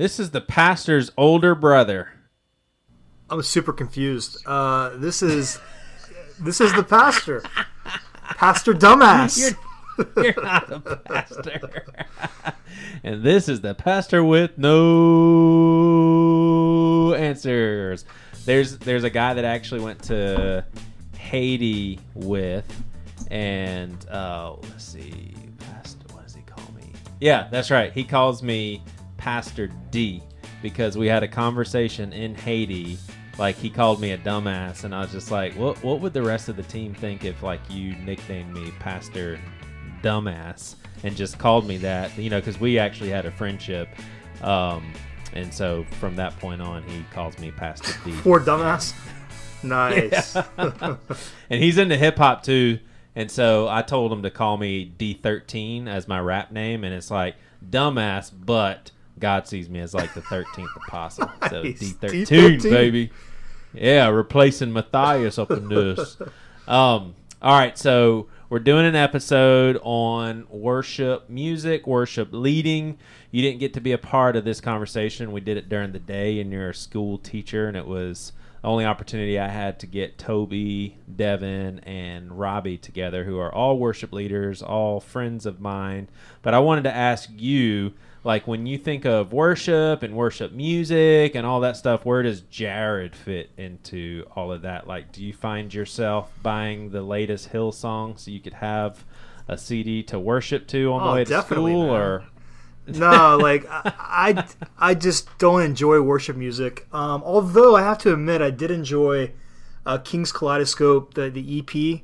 This is the pastor's older brother. I'm super confused. This is the pastor. Pastor Dumbass. You're not a pastor. And this is the pastor with no answers. There's a guy that actually went to Haiti with, and let's see, Pastor, what does he call me? Yeah, that's right. He calls me Pastor D because we had a conversation in Haiti. Like, he called me a dumbass, and I was just like, what would the rest of the team think if, like, you nicknamed me Pastor Dumbass and just called me that, you know, because we actually had a friendship. And so from that point on, he calls me Pastor D. For Dumbass? Nice. Yeah. And he's into hip-hop, too. And so I told him to call me D13 as my rap name, and it's like, dumbass, but God sees me as like the 13th apostle. So Nice. D13, baby. Yeah, replacing Matthias up in this. All right, so we're doing an episode on worship music, worship leading. You didn't get to be a part of this conversation. We did it during the day, and you're a school teacher, and it was the only opportunity I had to get Toby, Devin, and Robbie together, who are all worship leaders, all friends of mine. But I wanted to ask you, like, when you think of worship and worship music and all that stuff, where does Jared fit into all of that? Like, do you find yourself buying the latest Hillsong so you could have a CD to worship to on the way to school? Man. Or no, like, I just don't enjoy worship music. Although I have to admit, I did enjoy King's Kaleidoscope, the EP,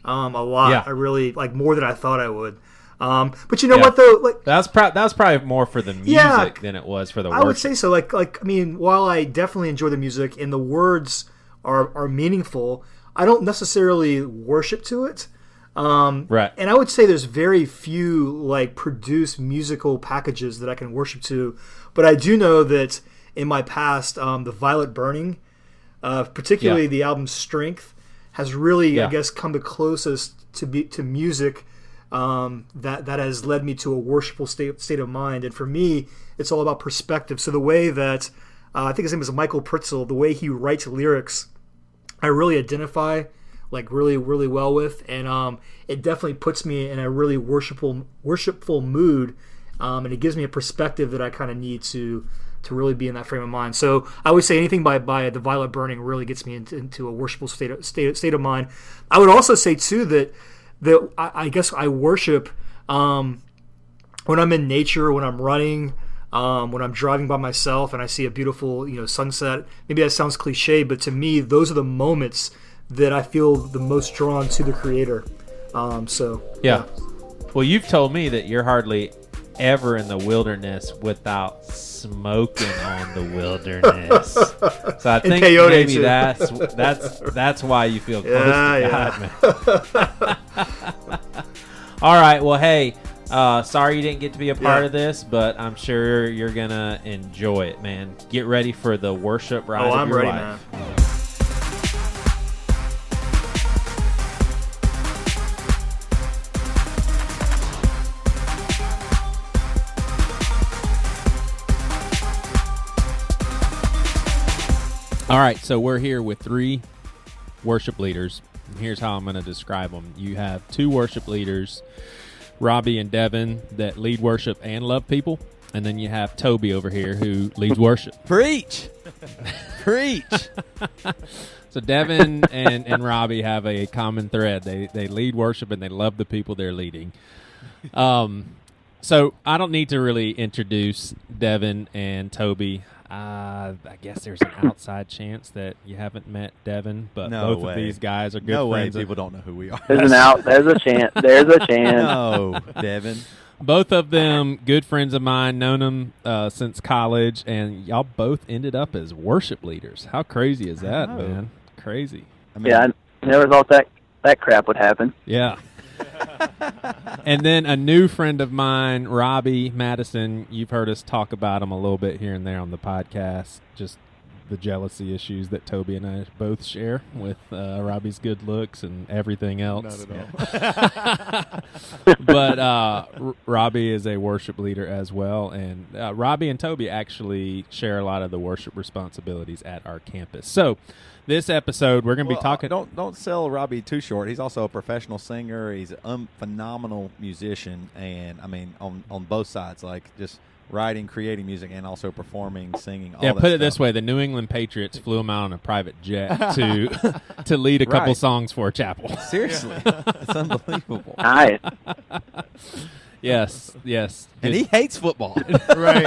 a lot. Yeah. I really, like, more than I thought I would. But you know what though? Like, that was probably more for the music than it was for the worship. I would say so. Like I mean, while I definitely enjoy the music and the words are meaningful, I don't necessarily worship to it. Right. And I would say there's very few like produced musical packages that I can worship to. But I do know that in my past, the Violet Burning, particularly the album Strength, has really, I guess, come the closest to music. That has led me to a worshipful state of mind. And for me, it's all about perspective. So the way that, I think his name is Michael Pritzel, the way he writes lyrics, I really identify like really, really well with. And it definitely puts me in a really worshipful mood. And it gives me a perspective that I kind of need to really be in that frame of mind. So I would say anything by the Violet Burning really gets me into a worshipful state of mind. I would also say, too, that I guess I worship when I'm in nature, when I'm running, when I'm driving by myself and I see a beautiful sunset. Maybe that sounds cliche, but to me, those are the moments that I feel the most drawn to the Creator. Yeah. Well, you've told me that you're hardly ever in the wilderness without smoking on the wilderness. So I think maybe that's why you feel close to God, man. All right. Well, hey, sorry you didn't get to be a part of this, but I'm sure you're gonna enjoy it, man. Get ready for the worship ride of your life. Man. All right, so we're here with 3 worship leaders. And here's how I'm going to describe them. You have 2 worship leaders, Robbie and Devin, that lead worship and love people. And then you have Toby over here who leads worship. Preach! Preach! So Devin and Robbie have a common thread. They lead worship and they love the people they're leading. So I don't need to really introduce Devin and Toby. I guess there's an outside chance that you haven't met Devin, but both of these guys are good friends. No way people don't know who we are. There's a chance. There's a chance. No, Devin. Both of them good friends of mine, known them since college, and y'all both ended up as worship leaders. How crazy is that, man? Crazy. I never thought that crap would happen. Yeah. And then a new friend of mine, Robbie Madison. You've heard us talk about him a little bit here and there on the podcast. Just the jealousy issues that Toby and I both share with Robbie's good looks and everything else. Not at all. But Robbie is a worship leader as well, and Robbie and Toby actually share a lot of the worship responsibilities at our campus. So this episode, we're going to be talking. Don't sell Robbie too short. He's also a professional singer. He's a phenomenal musician, and I mean on both sides, like just writing, creating music, and also performing, singing. All Yeah, that put it stuff. this way: the New England Patriots flew him out on a private jet to lead a couple Right. songs for a chapel. Seriously, it's unbelievable. Nice. Yes. And he hates football. Right.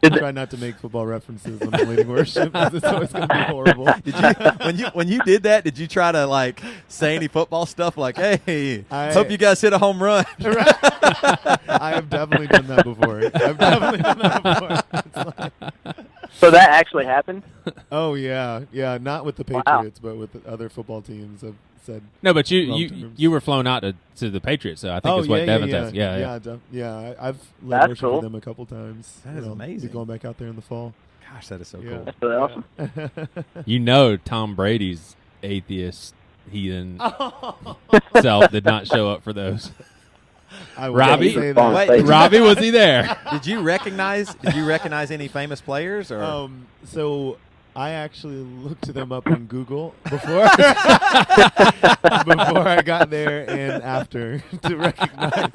Try not to make football references when leading worship because it's always going to be horrible. Did you when you did that? Did you try to like say any football stuff like, "Hey, hope you guys hit a home run"? I have definitely done that before. It's like, So that actually happened? oh yeah, not with the Wow. Patriots, but with the other football teams. I've said. No, but Wrong you terms. you were flown out to the Patriots, so I think is what Devin says. Yeah. I've led That's worship cool. for them a couple times. That is Be amazing. going back out there in the fall. Gosh, that is so Yeah. cool. That's really awesome. You know, Tom Brady's atheist heathen self did not show up for those. I would Robbie? say Wait, that. Robbie, was he there? Did you recognize any famous players or? So I actually looked them up on Google before before I got there and after to recognize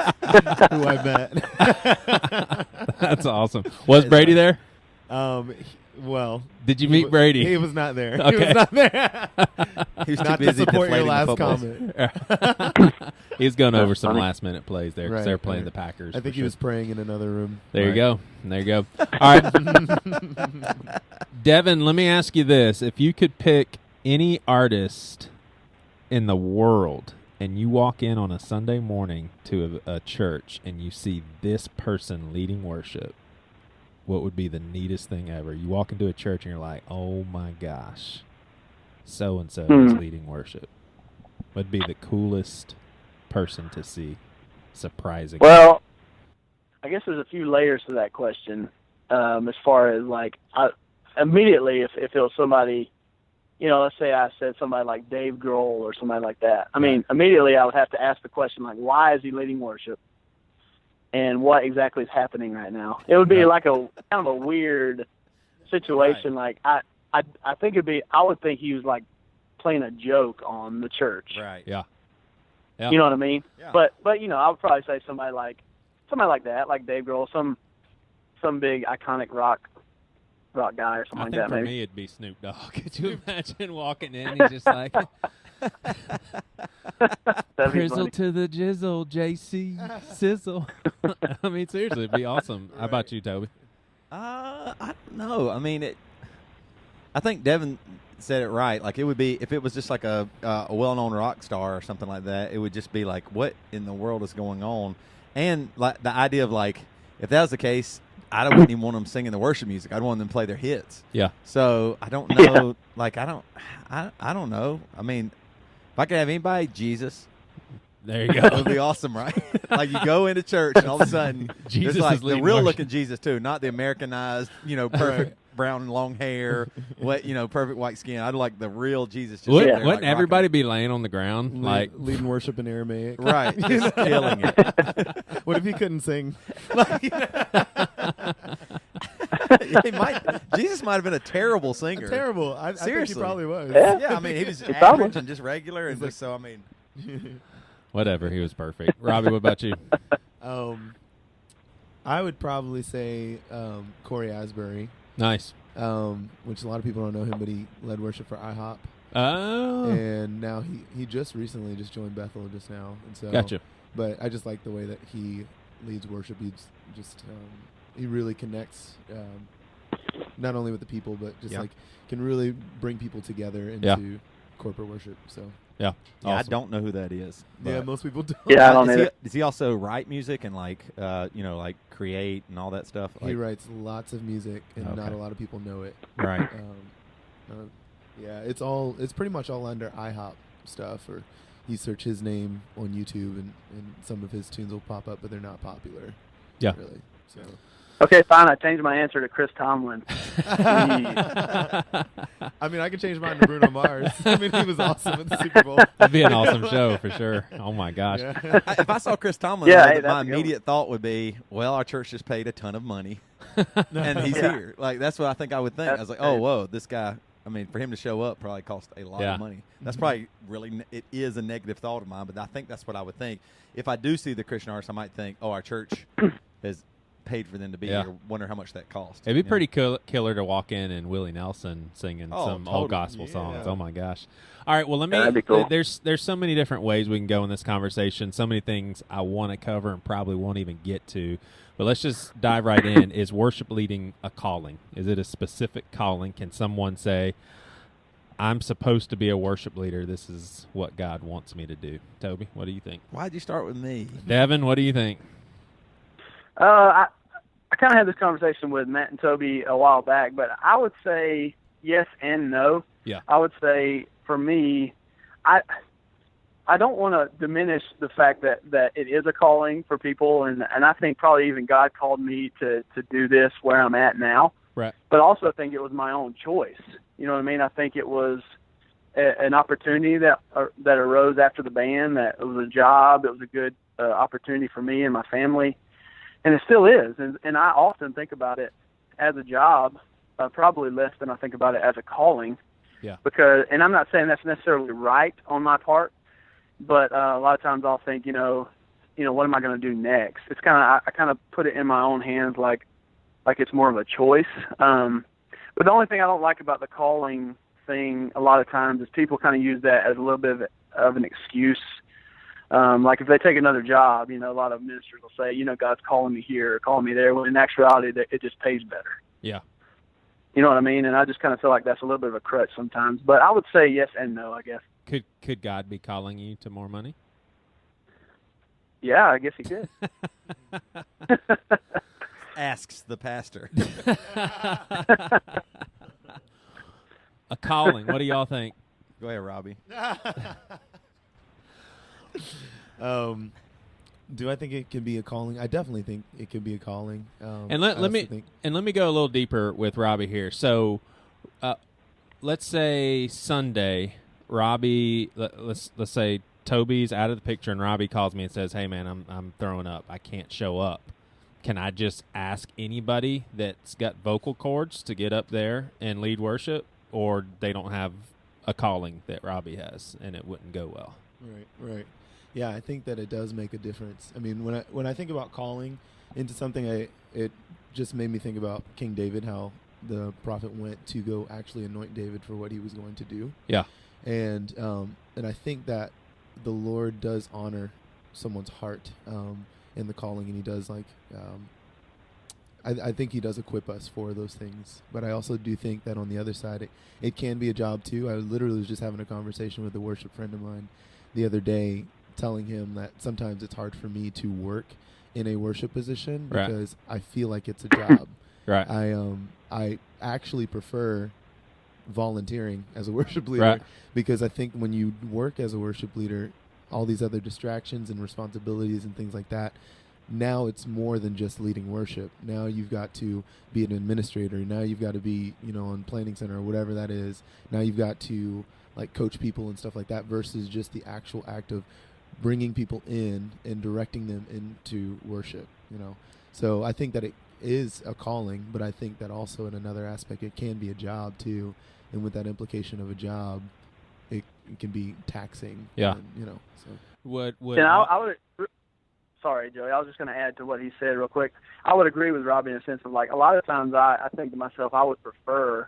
who I met. That's awesome. Was Brady there? Well, Did you meet Brady? He was not there. He Okay. was not there. He was too Not to busy support your deflating the last footballs. comment. He's going over That's some funny. last minute plays there because Right, they're playing right. the Packers. I for think he sure. was praying in another room. There you Right. go. There you go. All right. Devin, let me ask you this. If you could pick any artist in the world and you walk in on a Sunday morning to a church and you see this person leading worship, what would be the neatest thing ever? You walk into a church and you're like, oh my gosh, so-and-so is leading worship. What'd be the coolest person to see? Surprising. Well, I guess there's a few layers to that question. As far as like, immediately if it was somebody, let's say I said somebody like Dave Grohl or somebody like that. I mean, immediately I would have to ask the question like, why is he leading worship? And what exactly is happening right now? It would be like a kind of a weird situation. Like I think I would think he was like playing a joke on the church. Right. Yeah. You know what I mean? Yeah. But I would probably say somebody like that, like Dave Grohl, some big iconic rock guy or something I like think that. for Maybe. me it'd be Snoop Dogg. Could you imagine walking in? He's just like, That'd be Crizzle funny. to the jizzle, JC sizzle. I mean, seriously, it'd be awesome. How about you, Toby? I don't know. I mean, I think Devin said it right. Like it would be if it was just like a well-known rock star or something like that. It would just be like, what in the world is going on? And like the idea of like, if that was the case, I wouldn't even want them singing the worship music. I'd want them to play their hits. Yeah. So I don't know. Like I don't know. I mean, if I could have anybody, Jesus. There you That would go. be awesome, right? Like you go into church and all of a sudden, Jesus it's like is the leading real worship. looking Jesus too, not the Americanized, perfect brown and long hair, perfect white skin. I'd like the real Jesus. Just Wouldn't, sitting there, wouldn't like, everybody be laying on the ground? Like, leading worship in Aramaic. rocking. right, just killing it. What if he couldn't sing? Jesus might have been a terrible singer. Terrible. I think he Seriously. probably was. Yeah, I mean he was average and just regular, and just so I mean, whatever. He was perfect. Robbie, what about you? I would probably say Corey Asbury, Nice. which a lot of people don't know him, but he led worship for IHOP, Oh, and now he just recently joined Bethel just now, and so gotcha. But I just like the way that he leads worship. He's just he really connects not only with the people, but just Yeah. like can really bring people together into Yeah. corporate worship. So Yeah. yeah, I Awesome. don't know who that is. yeah, but- most people don't. Yeah, I don't Does either. does he also write music and like like create and all that stuff? He Like, writes lots of music, and not Okay. a lot of people know it. right. Yeah, it's pretty much all under IHOP stuff, or you search his name on YouTube and some of his tunes will pop up, but they're not popular. Yeah. Really. So Okay, fine. I changed my answer to Chris Tomlin. I mean, I could change mine to Bruno Mars. I mean, he was awesome at the Super Bowl. That'd be an awesome show for sure. Oh my gosh. Yeah. If I saw Chris Tomlin, Yeah, though, hey, my that's a good immediate thought would be, well, our church just paid a ton of money, and he's Yeah. here. Like, that's what I think I would think. I was like, oh, whoa, this guy, I mean, for him to show up probably cost a lot Yeah. of money. That's probably really, it is a negative thought of mine, but I think that's what I would think. If I do see the Christian artist, I might think, oh, our church has paid for them to be Yeah. here. Wonder how much that cost. It'd be You know? pretty killer to walk in and Willie Nelson singing Oh, some totally. old gospel Yeah. songs. Oh my gosh! All right, well let me. Yeah, that'd be cool. There's so many different ways we can go in this conversation. So many things I want to cover and probably won't even get to. But let's just dive right in. Is worship leading a calling? Is it a specific calling? Can someone say, I'm supposed to be a worship leader. This is what God wants me to do. Toby, what do you think? Why'd you start with me? Devin, what do you think? I kind of had this conversation with Matt and Toby a while back, but I would say yes and no. Yeah. I would say for me, I don't want to diminish the fact that it is a calling for people, and I think probably even God called me to do this where I'm at now. Right. But I also think it was my own choice. You know what I mean? I think it was an opportunity that arose after the band. That it was a job. It was a good opportunity for me and my family. And it still is, and I often think about it as a job, probably less than I think about it as a calling. Yeah. Because, and I'm not saying that's necessarily right on my part, but a lot of times I'll think, what am I going to do next? It's I kind of put it in my own hands, like it's more of a choice. But the only thing I don't like about the calling thing a lot of times is people kind of use that as a little bit of an excuse. Like if they take another job, a lot of ministers will say, God's calling me here or calling me there, when in actuality, it just pays better. Yeah. You know what I mean? And I just kind of feel like that's a little bit of a crutch sometimes. But I would say yes and no, I guess. Could God be calling you to more money? Yeah, I guess he could. Asks the pastor. A calling. What do y'all think? Go ahead, Robbie. Do I think it can be a calling? I definitely think it could be a calling. And let me go a little deeper with Robbie here. So, let's say Sunday, Robbie. Let's say Toby's out of the picture, and Robbie calls me and says, "Hey, man, I'm throwing up. I can't show up. Can I just ask anybody that's got vocal cords to get up there and lead worship, or they don't have a calling that Robbie has, and it wouldn't go well?" Right. Yeah, I think that it does make a difference. I mean, when I think about calling into something, it just made me think about King David, how the prophet went to go actually anoint David for what he was going to do. Yeah. And I think that the Lord does honor someone's heart in the calling, and he does I think he does equip us for those things. But I also do think that on the other side, it can be a job too. I literally was just having a conversation with a worship friend of mine the other day, telling him that sometimes it's hard for me to work in a worship position because I feel like it's a job. Right. I actually prefer volunteering as a worship leader because I think when you work as a worship leader, all these other distractions and responsibilities and things like that, now it's more than just leading worship. Now you've got to be an administrator. Now you've got to be, on planning center or whatever that is. Now you've got to coach people and stuff like that versus just the actual act of bringing people in and directing them into worship, So I think that it is a calling, but I think that also in another aspect, it can be a job too. And with that implication of a job, it can be taxing. Yeah. And, so. And I would. Sorry, Joey. I was just going to add to what he said real quick. I would agree with Robbie in a sense of a lot of times I think to myself I would prefer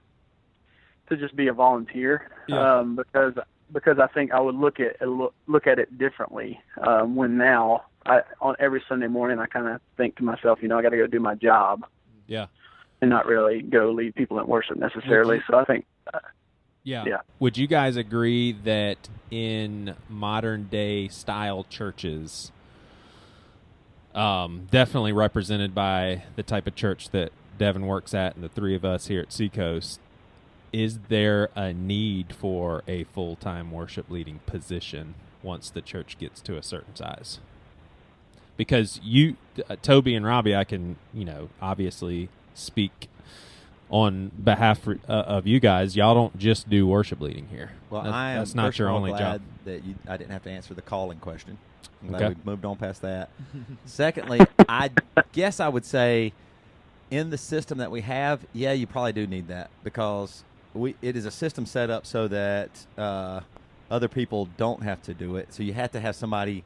to just be a volunteer because I think I would look at it differently. When now on every Sunday morning I kind of think to myself, I got to go do my job. Yeah. And not really go lead people in worship necessarily. So I think. Yeah. Would you guys agree that in modern day style churches, definitely represented by the type of church that Devin works at and the three of us here at Seacoast, is there a need for a full-time worship leading position once the church gets to a certain size? because you, Toby and Robbie, I can, obviously speak on behalf of you guys. Y'all don't just do worship leading here. Well, that's not your only job. That I didn't have to answer the calling question. I'm glad Okay. we moved on past that. Secondly, I guess I would say in the system that we have, yeah, you probably do need that because it is a system set up so that other people don't have to do it. So you have to have somebody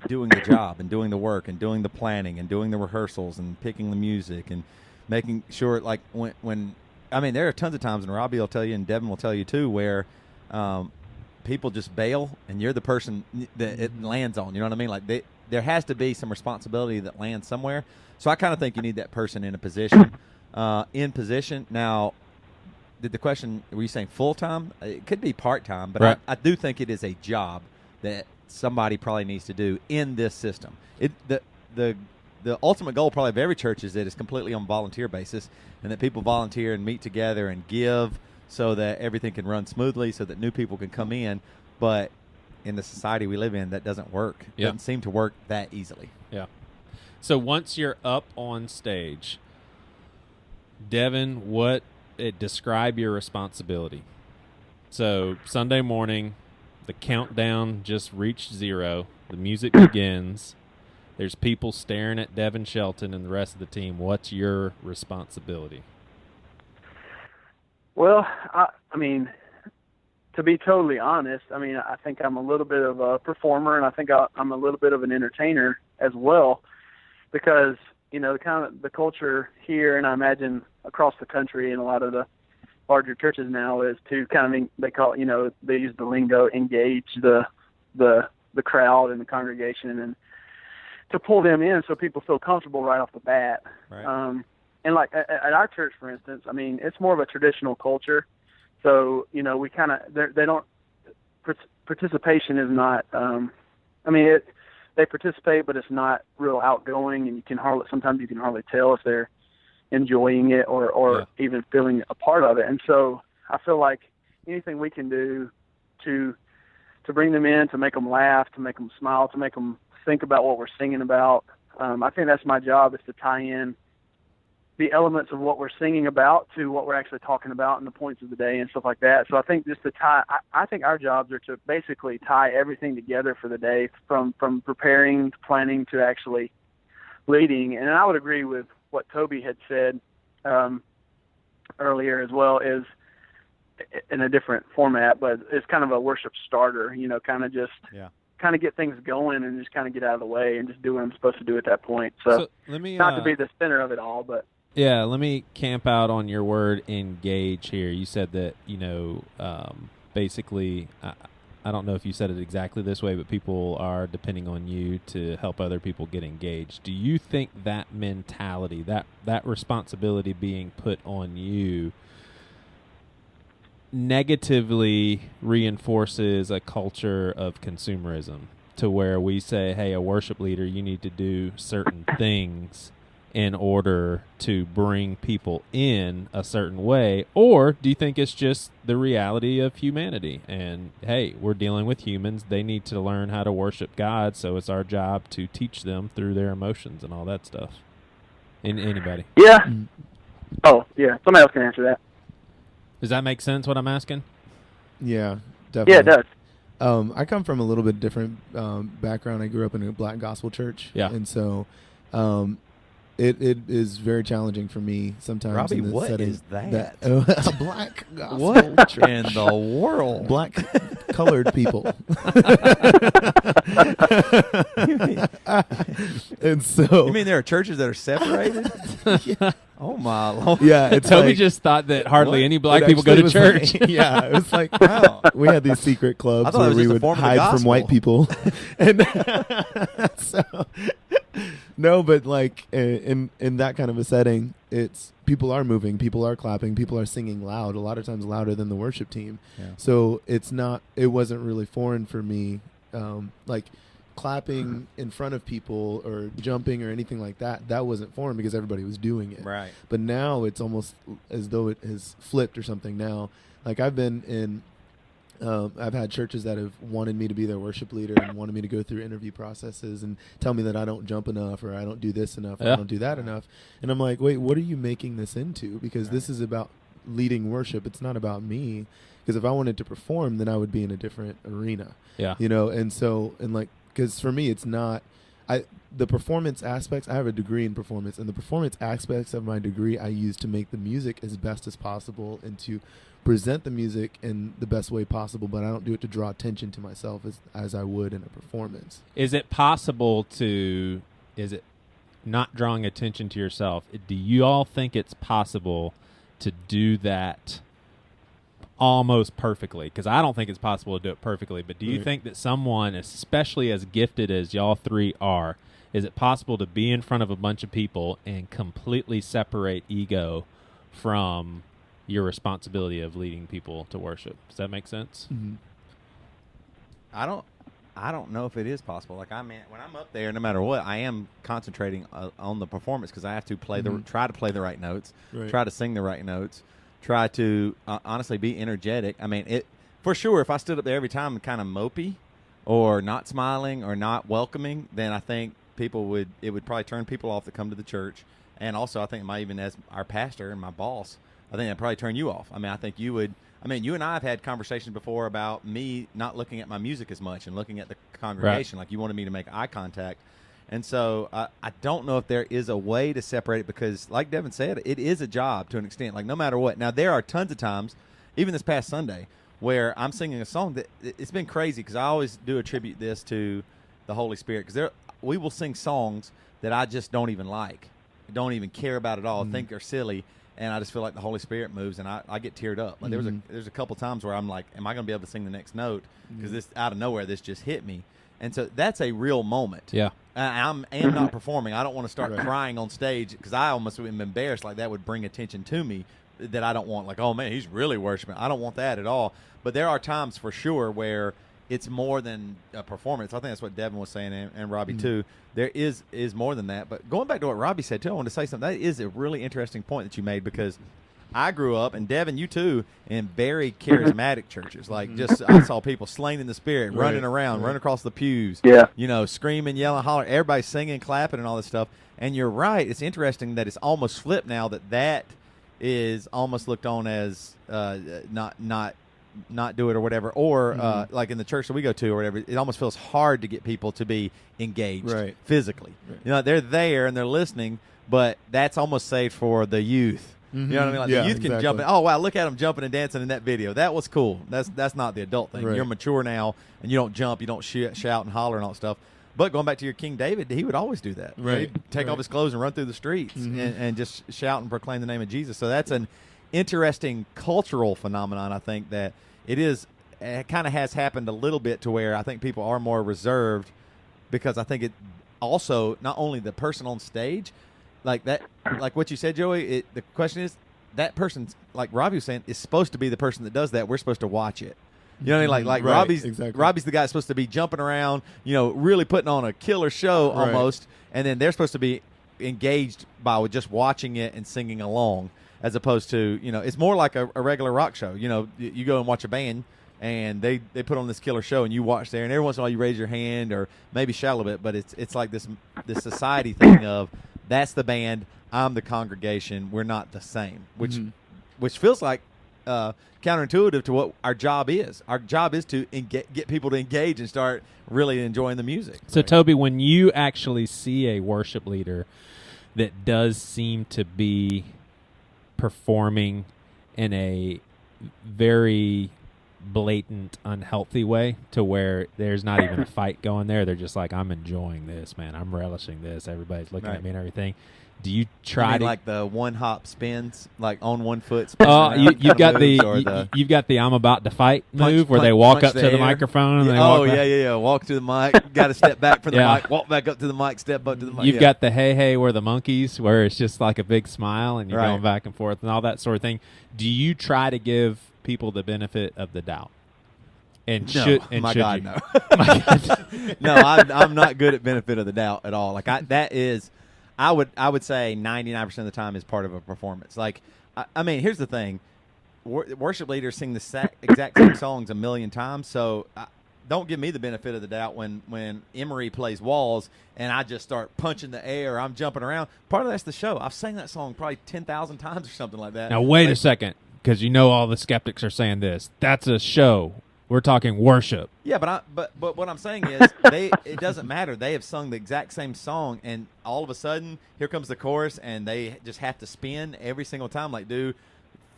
doing the job and doing the work and doing the planning and doing the rehearsals and picking the music and making sure, like, when I mean, there are tons of times, and Robbie will tell you and Devin will tell you too, where people just bail and you're the person that it lands on. You know what I mean? Like, there has to be some responsibility that lands somewhere. So I kind of think you need that person in a position. Now, did the question, were you saying full-time? It could be part-time, but right. I do think it is a job that somebody probably needs to do in this system. The ultimate goal probably of every church is that it's completely on volunteer basis and that people volunteer and meet together and give so that everything can run smoothly so that new people can come in. But in the society we live in, that doesn't work. It doesn't seem to work that easily. Yeah. So once you're up on stage, Devin, describe your responsibility. So Sunday morning, the countdown just reached 0. The music begins. There's people staring at Devin Shelton and the rest of the team. What's your responsibility? Well, I mean, to be totally honest, I mean, I think I'm a little bit of a performer, and I think I'm a little bit of an entertainer as well, because kind of the culture here, and I imagine across the country and a lot of the larger churches now, is to kind of, they call it, they use the lingo, engage the crowd and the congregation, and to pull them in so people feel comfortable right off the bat. Right. And like at our church, for instance, I mean, it's more of a traditional culture. So, we kind of, they don't, participation is not, they participate, but it's not real outgoing, and sometimes you can hardly tell if they're enjoying it or even feeling a part of it. And so I feel like anything we can do to bring them in, to make them laugh, to make them smile, to make them think about what we're singing about. I think that's my job, is to tie in the elements of what we're singing about to what we're actually talking about and the points of the day and stuff like that. So I think just to I think our jobs are to basically tie everything together for the day, from preparing to planning to actually leading. And I would agree with what Toby had said earlier as well, is in a different format, but it's kind of a worship starter, kind of just kind of get things going and just kind of get out of the way and just do what I'm supposed to do at that point. So let me, not to be the center of it all, but. Yeah, let me camp out on your word engage here. You said that, basically, I don't know if you said it exactly this way, but people are depending on you to help other people get engaged. Do you think that mentality, that responsibility being put on you, negatively reinforces a culture of consumerism, to where we say, hey, a worship leader, you need to do certain things in order to bring people in a certain way? Or do you think it's just the reality of humanity? And, hey, we're dealing with humans. They need to learn how to worship God, so it's our job to teach them through their emotions and all that stuff. Anybody? Yeah. Oh, yeah. Somebody else can answer that. Does that make sense, what I'm asking? Yeah, definitely. Yeah, it does. I come from a little bit different background. I grew up in a black gospel church. Yeah. And so it is very challenging for me sometimes. Robbie, in this what setting is that? a black gospel What church. in the world? Black colored people. And so, You mean there are churches that are separated? yeah. Oh my Lord! Yeah, it's Toby like, just thought that hardly What? any black it people go actually to was church. like- yeah, it was like, Wow. we had these secret I clubs thought it where was we just a would form of the hide from white gospel. people. And so, no, but like in that kind of a setting, it's people are moving, people are clapping, people are singing loud, a lot of times louder than the worship team. Yeah. So it wasn't really foreign for me, like clapping in front of people or jumping or anything like that. That wasn't foreign because everybody was doing it. Right. But now it's almost as though it has flipped or something now. Like I've been in I've had churches that have wanted me to be their worship leader and wanted me to go through interview processes and tell me that I don't jump enough or I don't do this enough or I don't do that enough. And I'm like, wait, what are you making this into? Because this is about leading worship. It's not about me. Because if I wanted to perform, then I would be in a different arena. Yeah. Because for me, it's not. The performance aspects, I have a degree in performance, and the performance aspects of my degree I use to make the music as best as possible and to present the music in the best way possible, but I don't do it to draw attention to myself as I would in a performance. Is it not drawing attention to yourself? Do you all think it's possible to do that almost perfectly? Because I don't think it's possible to do it perfectly, but do you think that someone, especially as gifted as y'all three are, is it possible to be in front of a bunch of people and completely separate ego from your responsibility of leading people to worship? Does that make sense? Mm-hmm. I don't know if it is possible. Like, when I'm up there, no matter what, I am concentrating on the performance because I have to play try to play the right notes, try to sing the right notes, try to honestly be energetic. I mean, for sure, if I stood up there every time kind of mopey or not smiling or not welcoming, then I think it would probably turn people off that come to the church. And also, I think it might even, as our pastor and my boss, I think that'd probably turn you off. I mean, I think you would. I mean, you and I have had conversations before about me not looking at my music as much and looking at the congregation. Like, you wanted me to make eye contact. And so I don't know if there is a way to separate it because, like Devin said, it is a job to an extent, like no matter what. Now, there are tons of times, even this past Sunday, where I'm singing a song that it's been crazy because I always do attribute this to the Holy Spirit because we will sing songs that I just don't even like, don't even care about at all, think are silly. And I just feel like the Holy Spirit moves, and I get teared up. Like there's a couple times where I'm like, am I going to be able to sing the next note? Because this out of nowhere, this just hit me. And so that's a real moment. Yeah. I am not performing. I don't want to start crying on stage because I almost am embarrassed. Like, that would bring attention to me that I don't want. Like, oh, man, he's really worshiping. I don't want that at all. But there are times for sure where it's more than a performance. I think that's what Devin was saying, and Robbie too. There is more than that. But going back to what Robbie said too, I want to say something. That is a really interesting point that you made because I grew up, and Devin, you too, in very charismatic churches. Like, just I saw people slain in the Spirit, running around, running across the pews, screaming, yelling, hollering, everybody singing, clapping, and all this stuff. And you're right. It's interesting that it's almost flipped now that is almost looked on as not do it or whatever, or like in the church that we go to or whatever, it almost feels hard to get people to be engaged physically. They're there and they're listening, but that's almost saved for the youth. You know what I mean? Like, the youth can jump in. Oh, wow, look at them jumping and dancing in that video. That was cool. That's not the adult thing. You're mature now, and you don't jump, you don't shout and holler and all that stuff. But going back to your King David, he would always do that. He'd take off his clothes and run through the streets and just shout and proclaim the name of Jesus. So that's an interesting cultural phenomenon, I think, that it kind of has happened a little bit to where I think people are more reserved because I think it also, not only the person on stage, like that, like what you said, Joey, the question is, that person's, like Robbie was saying, is supposed to be the person that does that. We're supposed to watch it. You know what I mean? Like Robbie's the guy that's supposed to be jumping around, really putting on a killer show almost, and then they're supposed to be engaged by just watching it and singing along, as opposed to, it's more like a regular rock show. You go and watch a band, and they put on this killer show, and you watch there, and every once in a while you raise your hand or maybe shout a little bit, but it's like this society thing of, that's the band, I'm the congregation, we're not the same, which feels like counterintuitive to what our job is. Our job is to get people to engage and start really enjoying the music. So, Toby, when you actually see a worship leader that does seem to be performing in a very blatant, unhealthy way to where there's not even a fight going there, they're just like, I'm enjoying this, man. I'm relishing this. Everybody's looking at me and everything. Do you try to like the one hop spins, like on one foot? You've got the I'm about to fight move where they walk up to the microphone and they walk back. Walk to the mic, got to step back from the mic, walk back up to the mic, step up to the mic. You've got the hey we're the monkeys, where it's just like a big smile and you're going back and forth and all that sort of thing. Do you try to give people the benefit of the doubt? And no, no, I'm not good at benefit of the doubt at all. Like I would say 99% of the time is part of a performance. Like, I mean, here's the thing. worship leaders sing the exact same songs a million times. So don't give me the benefit of the doubt when Emery plays Walls and I just start punching the air, I'm jumping around. Part of that's the show. I've sang that song probably 10,000 times or something like that. Now, wait a second, because all the skeptics are saying this. That's a show. We're talking worship. Yeah, but what I'm saying is it doesn't matter. They have sung the exact same song, and all of a sudden, here comes the chorus, and they just have to spin every single time, like do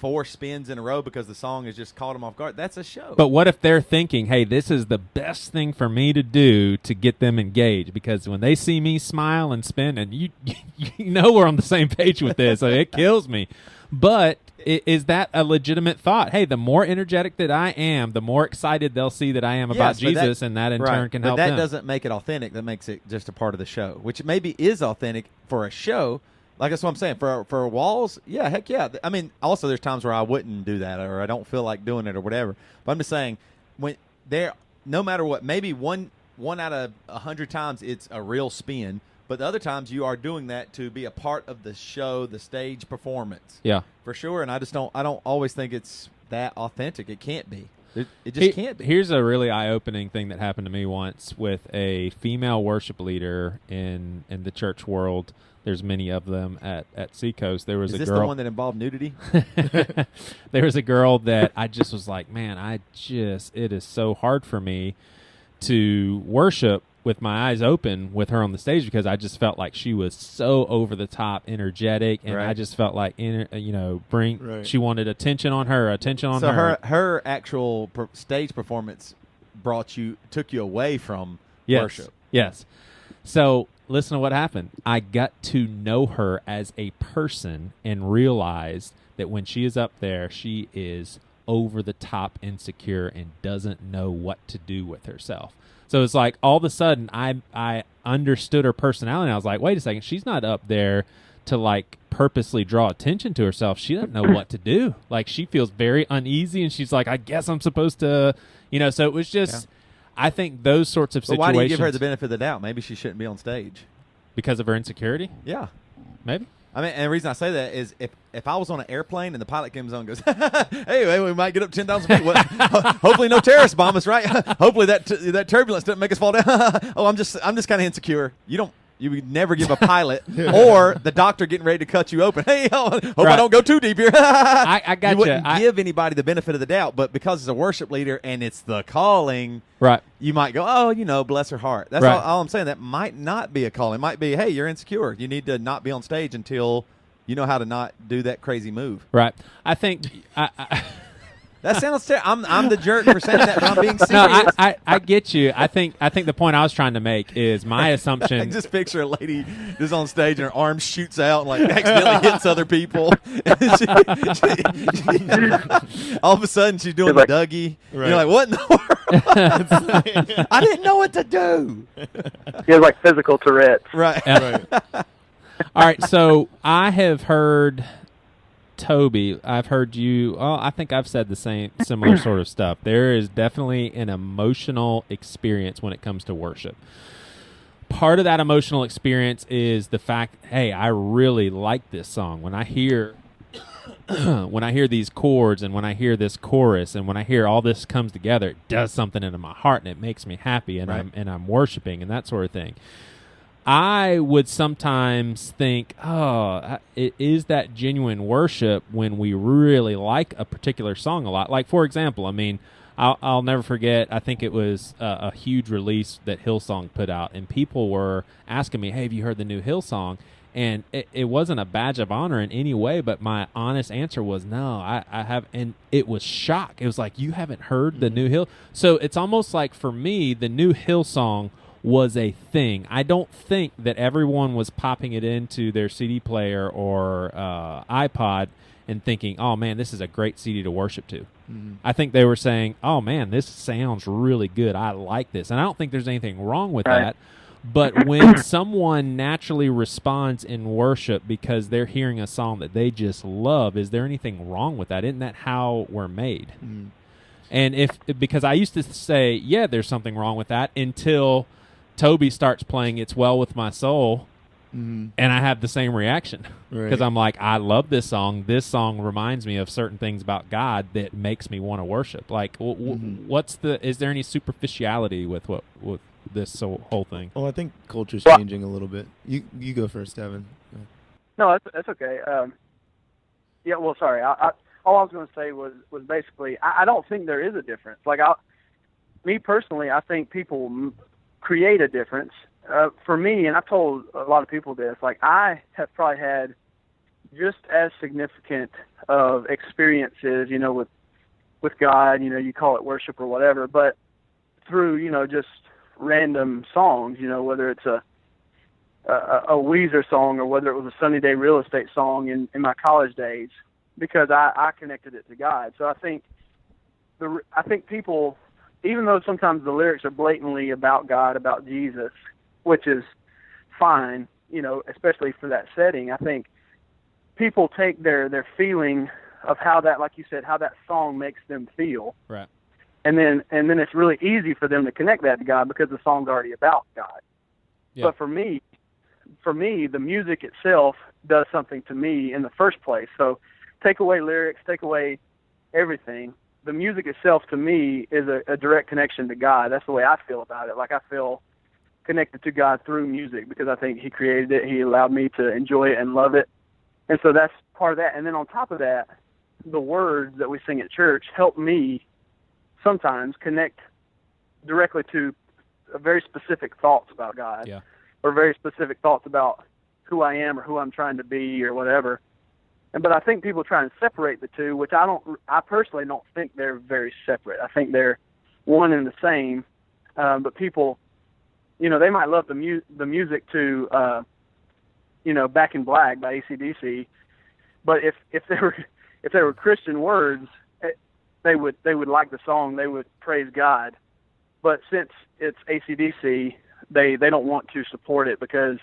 4 spins in a row because the song has just caught them off guard. That's a show. But what if they're thinking, hey, this is the best thing for me to do to get them engaged? Because when they see me smile and spin, and you we're on the same page with this, so it kills me. But is that a legitimate thought? Hey, the more energetic that I am, the more excited they'll see that I am about Jesus, and that in turn can help them. But that doesn't make it authentic. That makes it just a part of the show, which maybe is authentic for a show. Like that's what I'm saying. For Walls, yeah, heck yeah. I mean, also there's times where I wouldn't do that or I don't feel like doing it or whatever. But I'm just saying, when there, no matter what, maybe one out of 100 times it's a real spin. But the other times you are doing that to be a part of the show, the stage performance. Yeah. For sure. And I don't always think it's that authentic. It can't be. It just can't be. Here's a really eye-opening thing that happened to me once with a female worship leader in the church world. There's many of them at Seacoast. There was Is a this girl. The one that involved nudity? There was a girl that I just was like, man, it is so hard for me to worship with my eyes open with her on the stage because I just felt like she was so over the top energetic, and I just felt like she wanted attention on her. So her actual stage performance took you away from worship. Yes. So listen to what happened. I got to know her as a person and realized that when she is up there, she is over the top insecure and doesn't know what to do with herself. So it's like all of a sudden I understood her personality. And I was like, wait a second, she's not up there to like purposely draw attention to herself. She doesn't know what to do. Like she feels very uneasy, and she's like, I guess I'm supposed to, so it was just, I think those sorts of situations. Why do you give her the benefit of the doubt? Maybe she shouldn't be on stage. Because of her insecurity? Yeah. Maybe. I mean, and the reason I say that is if I was on an airplane and the pilot comes on and goes, hey, we might get up 10,000 feet. Well, hopefully no terrorist bomb us, right? Hopefully that turbulence doesn't make us fall down. I'm just kind of insecure. You would never give a pilot or the doctor getting ready to cut you open. Hey, hope I don't go too deep here. I got you. You wouldn't give anybody the benefit of the doubt, but because it's a worship leader and it's the calling, right? You might go, bless her heart. That's all I'm saying. That might not be a calling. It might be, hey, you're insecure. You need to not be on stage until you know how to not do that crazy move. Right. I think that sounds terrible. I'm the jerk for saying that, but I'm being serious. No, I get you. I think the point I was trying to make is my assumption. I just picture a lady just on stage and her arm shoots out and like accidentally hits other people. All of a sudden she's doing the Dougie. Right. You're like, what in the world? I didn't know what to do. He has like physical Tourette's. Right. All right. So I have heard. Toby, I've heard you. Oh, I think I've said the similar sort of stuff. There is definitely an emotional experience when it comes to worship. Part of that emotional experience is the fact, hey, I really like this song. When I hear these chords, and when I hear this chorus, and when I hear all this comes together, it does something into my heart, and it makes me happy, and I'm worshiping, and that sort of thing. I would sometimes think, is that genuine worship when we really like a particular song a lot? Like, for example, I mean, I'll never forget, I think it was a huge release that Hillsong put out, and people were asking me, hey, have you heard the new Hillsong? And it wasn't a badge of honor in any way, but my honest answer was, no, I have. And it was shock. It was like, you haven't heard the new Hill? So it's almost like, for me, the new Hillsong was a thing. I don't think that everyone was popping it into their CD player or iPod and thinking, oh man, this is a great CD to worship to. Mm-hmm. I think they were saying, oh man, this sounds really good. I like this. And I don't think there's anything wrong with that. But when someone naturally responds in worship because they're hearing a song that they just love, is there anything wrong with that? Isn't that how we're made? Mm-hmm. And because I used to say, yeah, there's something wrong with that until Toby starts playing It's Well With My Soul, and I have the same reaction because I'm like, I love this song. This song reminds me of certain things about God that makes me want to worship. Like, is there any superficiality with this whole thing? Well, I think culture's changing a little bit. You go first, Devin. No, that's okay. Yeah, well, sorry. All I was going to say was basically, I don't think there is a difference. Like, me personally, I think people create a difference. For me, and I've told a lot of people this, like, I have probably had just as significant of experiences, with God, you call it worship or whatever, but through, just random songs, whether it's a Weezer song or whether it was a Sunny Day Real Estate song in my college days, because I connected it to God. So I think people, even though sometimes the lyrics are blatantly about God, about Jesus, which is fine, especially for that setting, I think people take their feeling of how that, like you said, how that song makes them feel. Right. And then it's really easy for them to connect that to God because the song's already about God. Yeah. But for me, the music itself does something to me in the first place. So take away lyrics, take away everything. The music itself, to me, is a direct connection to God. That's the way I feel about it. Like, I feel connected to God through music because I think He created it. He allowed me to enjoy it and love it. And so that's part of that. And then on top of that, the words that we sing at church help me sometimes connect directly to very specific thoughts about God, or very specific thoughts about who I am or who I'm trying to be or whatever. But I think people try and separate the two, which I personally don't think they're very separate. I think they're one and the same. But people, they might love the music to, Back in Black by AC/DC, but if they were Christian words, they would like the song, they would praise God. But since it's AC/DC, they don't want to support it because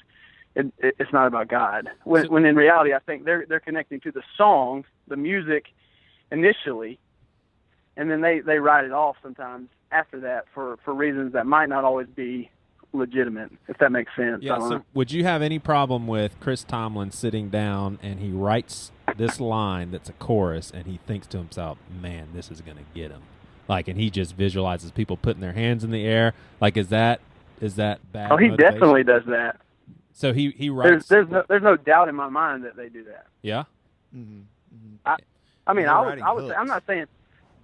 it's not about God. When in reality, I think they're connecting to the song, the music, initially, and then they write it off sometimes after that for reasons that might not always be legitimate, if that makes sense. Yeah. So would you have any problem with Chris Tomlin sitting down and he writes this line that's a chorus and he thinks to himself, "Man, this is going to get him," like, and he just visualizes people putting their hands in the air? Like, is that bad? Oh, he motivation? definitely does that. So he writes. There's no doubt in my mind that they do that. Yeah. Mm-hmm. Mm-hmm. I mean, I would say,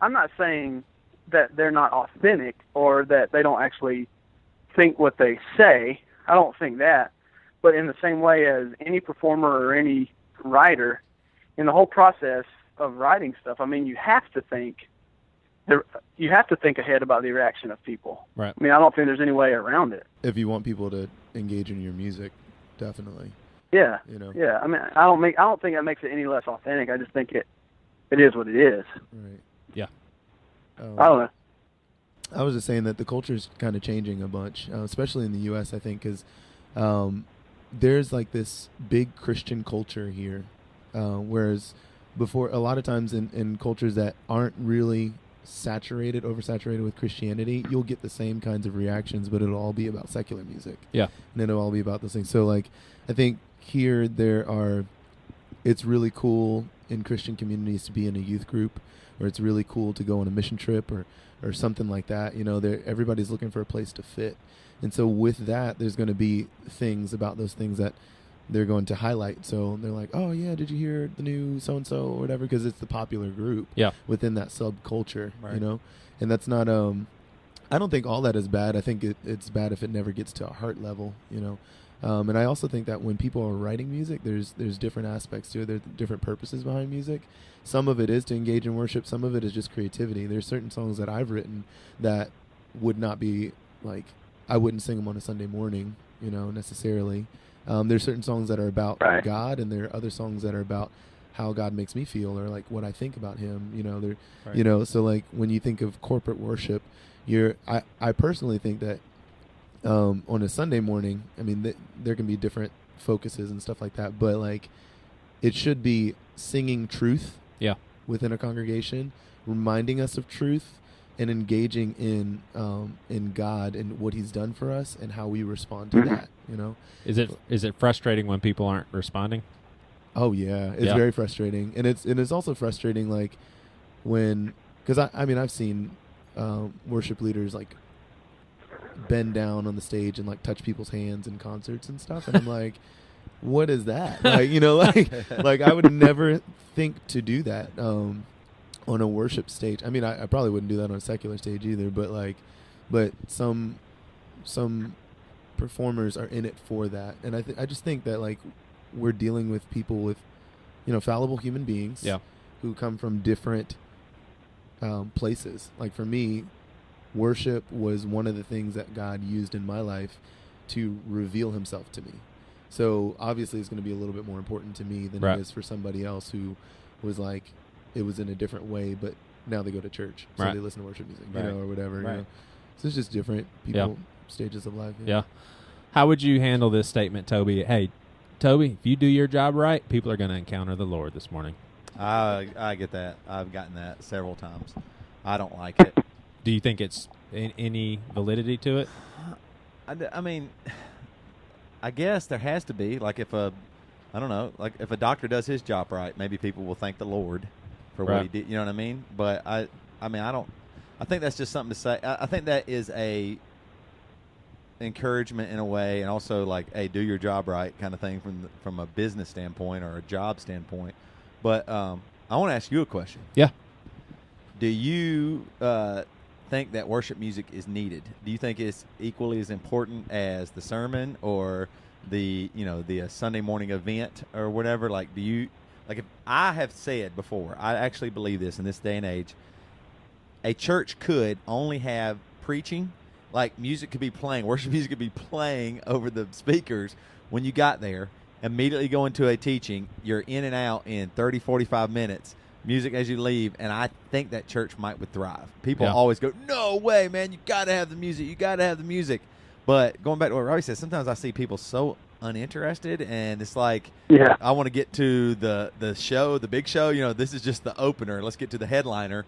I'm not saying that they're not authentic or that they don't actually think what they say. I don't think that. But in the same way as any performer or any writer, in the whole process of writing stuff, I mean, you have to think ahead about the reaction of people. Right. I mean, I don't think there's any way around it. If you want people to engage in your music, definitely. Yeah. Yeah. I mean, I don't think that makes it any less authentic. I just think it is what it is. Right. Yeah. I don't know. I was just saying that the culture is kind of changing a bunch, especially in the U.S., I think, because there's like this big Christian culture here, whereas before, a lot of times in cultures that aren't really oversaturated with Christianity, you'll get the same kinds of reactions, but it'll all be about secular music. Yeah. And it'll all be about those things. So, like, I think here it's really cool in Christian communities to be in a youth group, or it's really cool to go on a mission trip or something like that. Everybody's looking for a place to fit. And so with that, there's going to be things about those things that they're going to highlight. So they're like, oh, yeah, did you hear the new so-and-so or whatever? Because it's the popular group within that subculture, right. And that's not, I don't think all that is bad. I think it's bad if it never gets to a heart level, And I also think that when people are writing music, there's different aspects to it. There's different purposes behind music. Some of it is to engage in worship. Some of it is just creativity. There's certain songs that I've written that would not be, like, I wouldn't sing them on a Sunday morning, necessarily. There's certain songs that are about God, and there are other songs that are about how God makes me feel, or like what I think about Him. So like when you think of corporate worship, I personally think that on a Sunday morning, I mean, there can be different focuses and stuff like that, but like it should be singing truth within a congregation, reminding us of truth, and engaging in God and what He's done for us and how we respond to that. Is it frustrating when people aren't responding? Oh yeah, it's very frustrating, and it's also frustrating like when, because I mean I've seen worship leaders like bend down on the stage and like touch people's hands in concerts and stuff, and I'm like, what is that? Like I would never think to do that on a worship stage. I mean, I probably wouldn't do that on a secular stage either, but some performers are in it for that, and I just think that like we're dealing with people with fallible human beings who come from different places. Like for me, worship was one of the things that God used in my life to reveal Himself to me. So obviously it's going to be a little bit more important to me than it is for somebody else who was like, it was in a different way, but now they go to church, so they listen to worship music, or whatever. So it's just different people, stages of life. Yeah. How would you handle this statement, Toby? Hey, Toby, if you do your job right, people are going to encounter the Lord this morning. I get that. I've gotten that several times. I don't like it. Do you think it's any validity to it? I mean, I guess there has to be. Like if a doctor does his job right, maybe people will thank the Lord for what he did. You know what I mean? But I think that's just something to say. I think that is a encouragement in a way, and also like, hey, do your job right kind of thing from a business standpoint or a job standpoint. But I want to ask you a question. Yeah. Do you think that worship music is needed? Do you think it's equally as important as the sermon or the Sunday morning event or whatever? Like, do you if I have said before, I actually believe this in this day and age, a church could only have preaching. Like music could be playing, worship music could be playing over the speakers when you got there. Immediately go into a teaching, you're in and out in 30, 45 minutes, music as you leave, and I think that church would thrive. People always go, no way, man, you got to have the music, you got to have the music. But going back to what Robbie said, sometimes I see people so uninterested, and it's like, I want to get to the show, the big show. This is just the opener. Let's get to the headliner,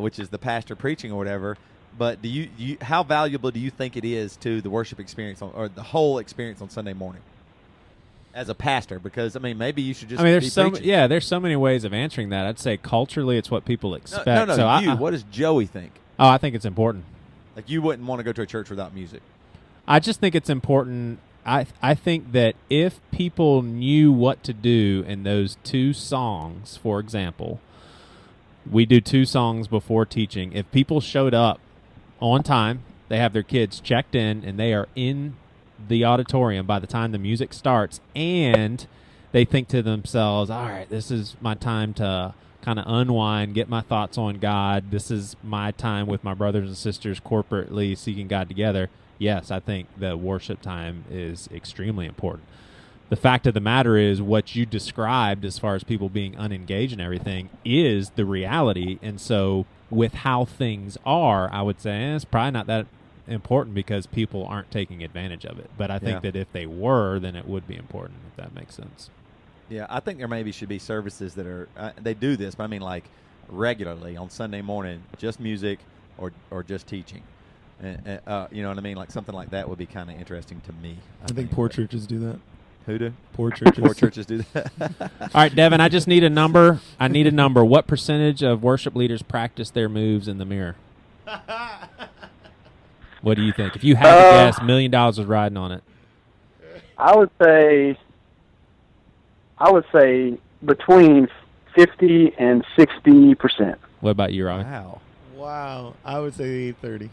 which is the pastor preaching or whatever. But do you how valuable do you think it is to the worship experience or the whole experience on Sunday morning as a pastor? Because maybe you should just. There's so many ways of answering that. I'd say culturally, it's what people expect. No. So what does Joey think? Oh, I think it's important. Like you wouldn't want to go to a church without music. I just think it's important. I think that if people knew what to do in those two songs, for example, we do 2 songs before teaching. If people showed up on time, they have their kids checked in, and they are in the auditorium by the time the music starts, and they think to themselves, all right, this is my time to kind of unwind, get my thoughts on God. This is my time with my brothers and sisters corporately seeking God together. Yes, I think the worship time is extremely important. The fact of the matter is what you described as far as people being unengaged and everything is the reality. And so with how things are, I would say it's probably not that important because people aren't taking advantage of it. But I think that if they were, then it would be important, if that makes sense. Yeah, I think there maybe should be services that are they do this, but I mean like regularly on Sunday morning, just music or just teaching. You know what I mean? Like something like that would be kind of interesting to me. I think poor churches do that. Who do? Poor churches. Poor churches do that. All right, Devin, I just need a number. What percentage of worship leaders practice their moves in the mirror? What do you think? If you had to guess, $1 million was riding on it. I would say between 50 and 60%. What about you, Robbie? Wow. I would say 30.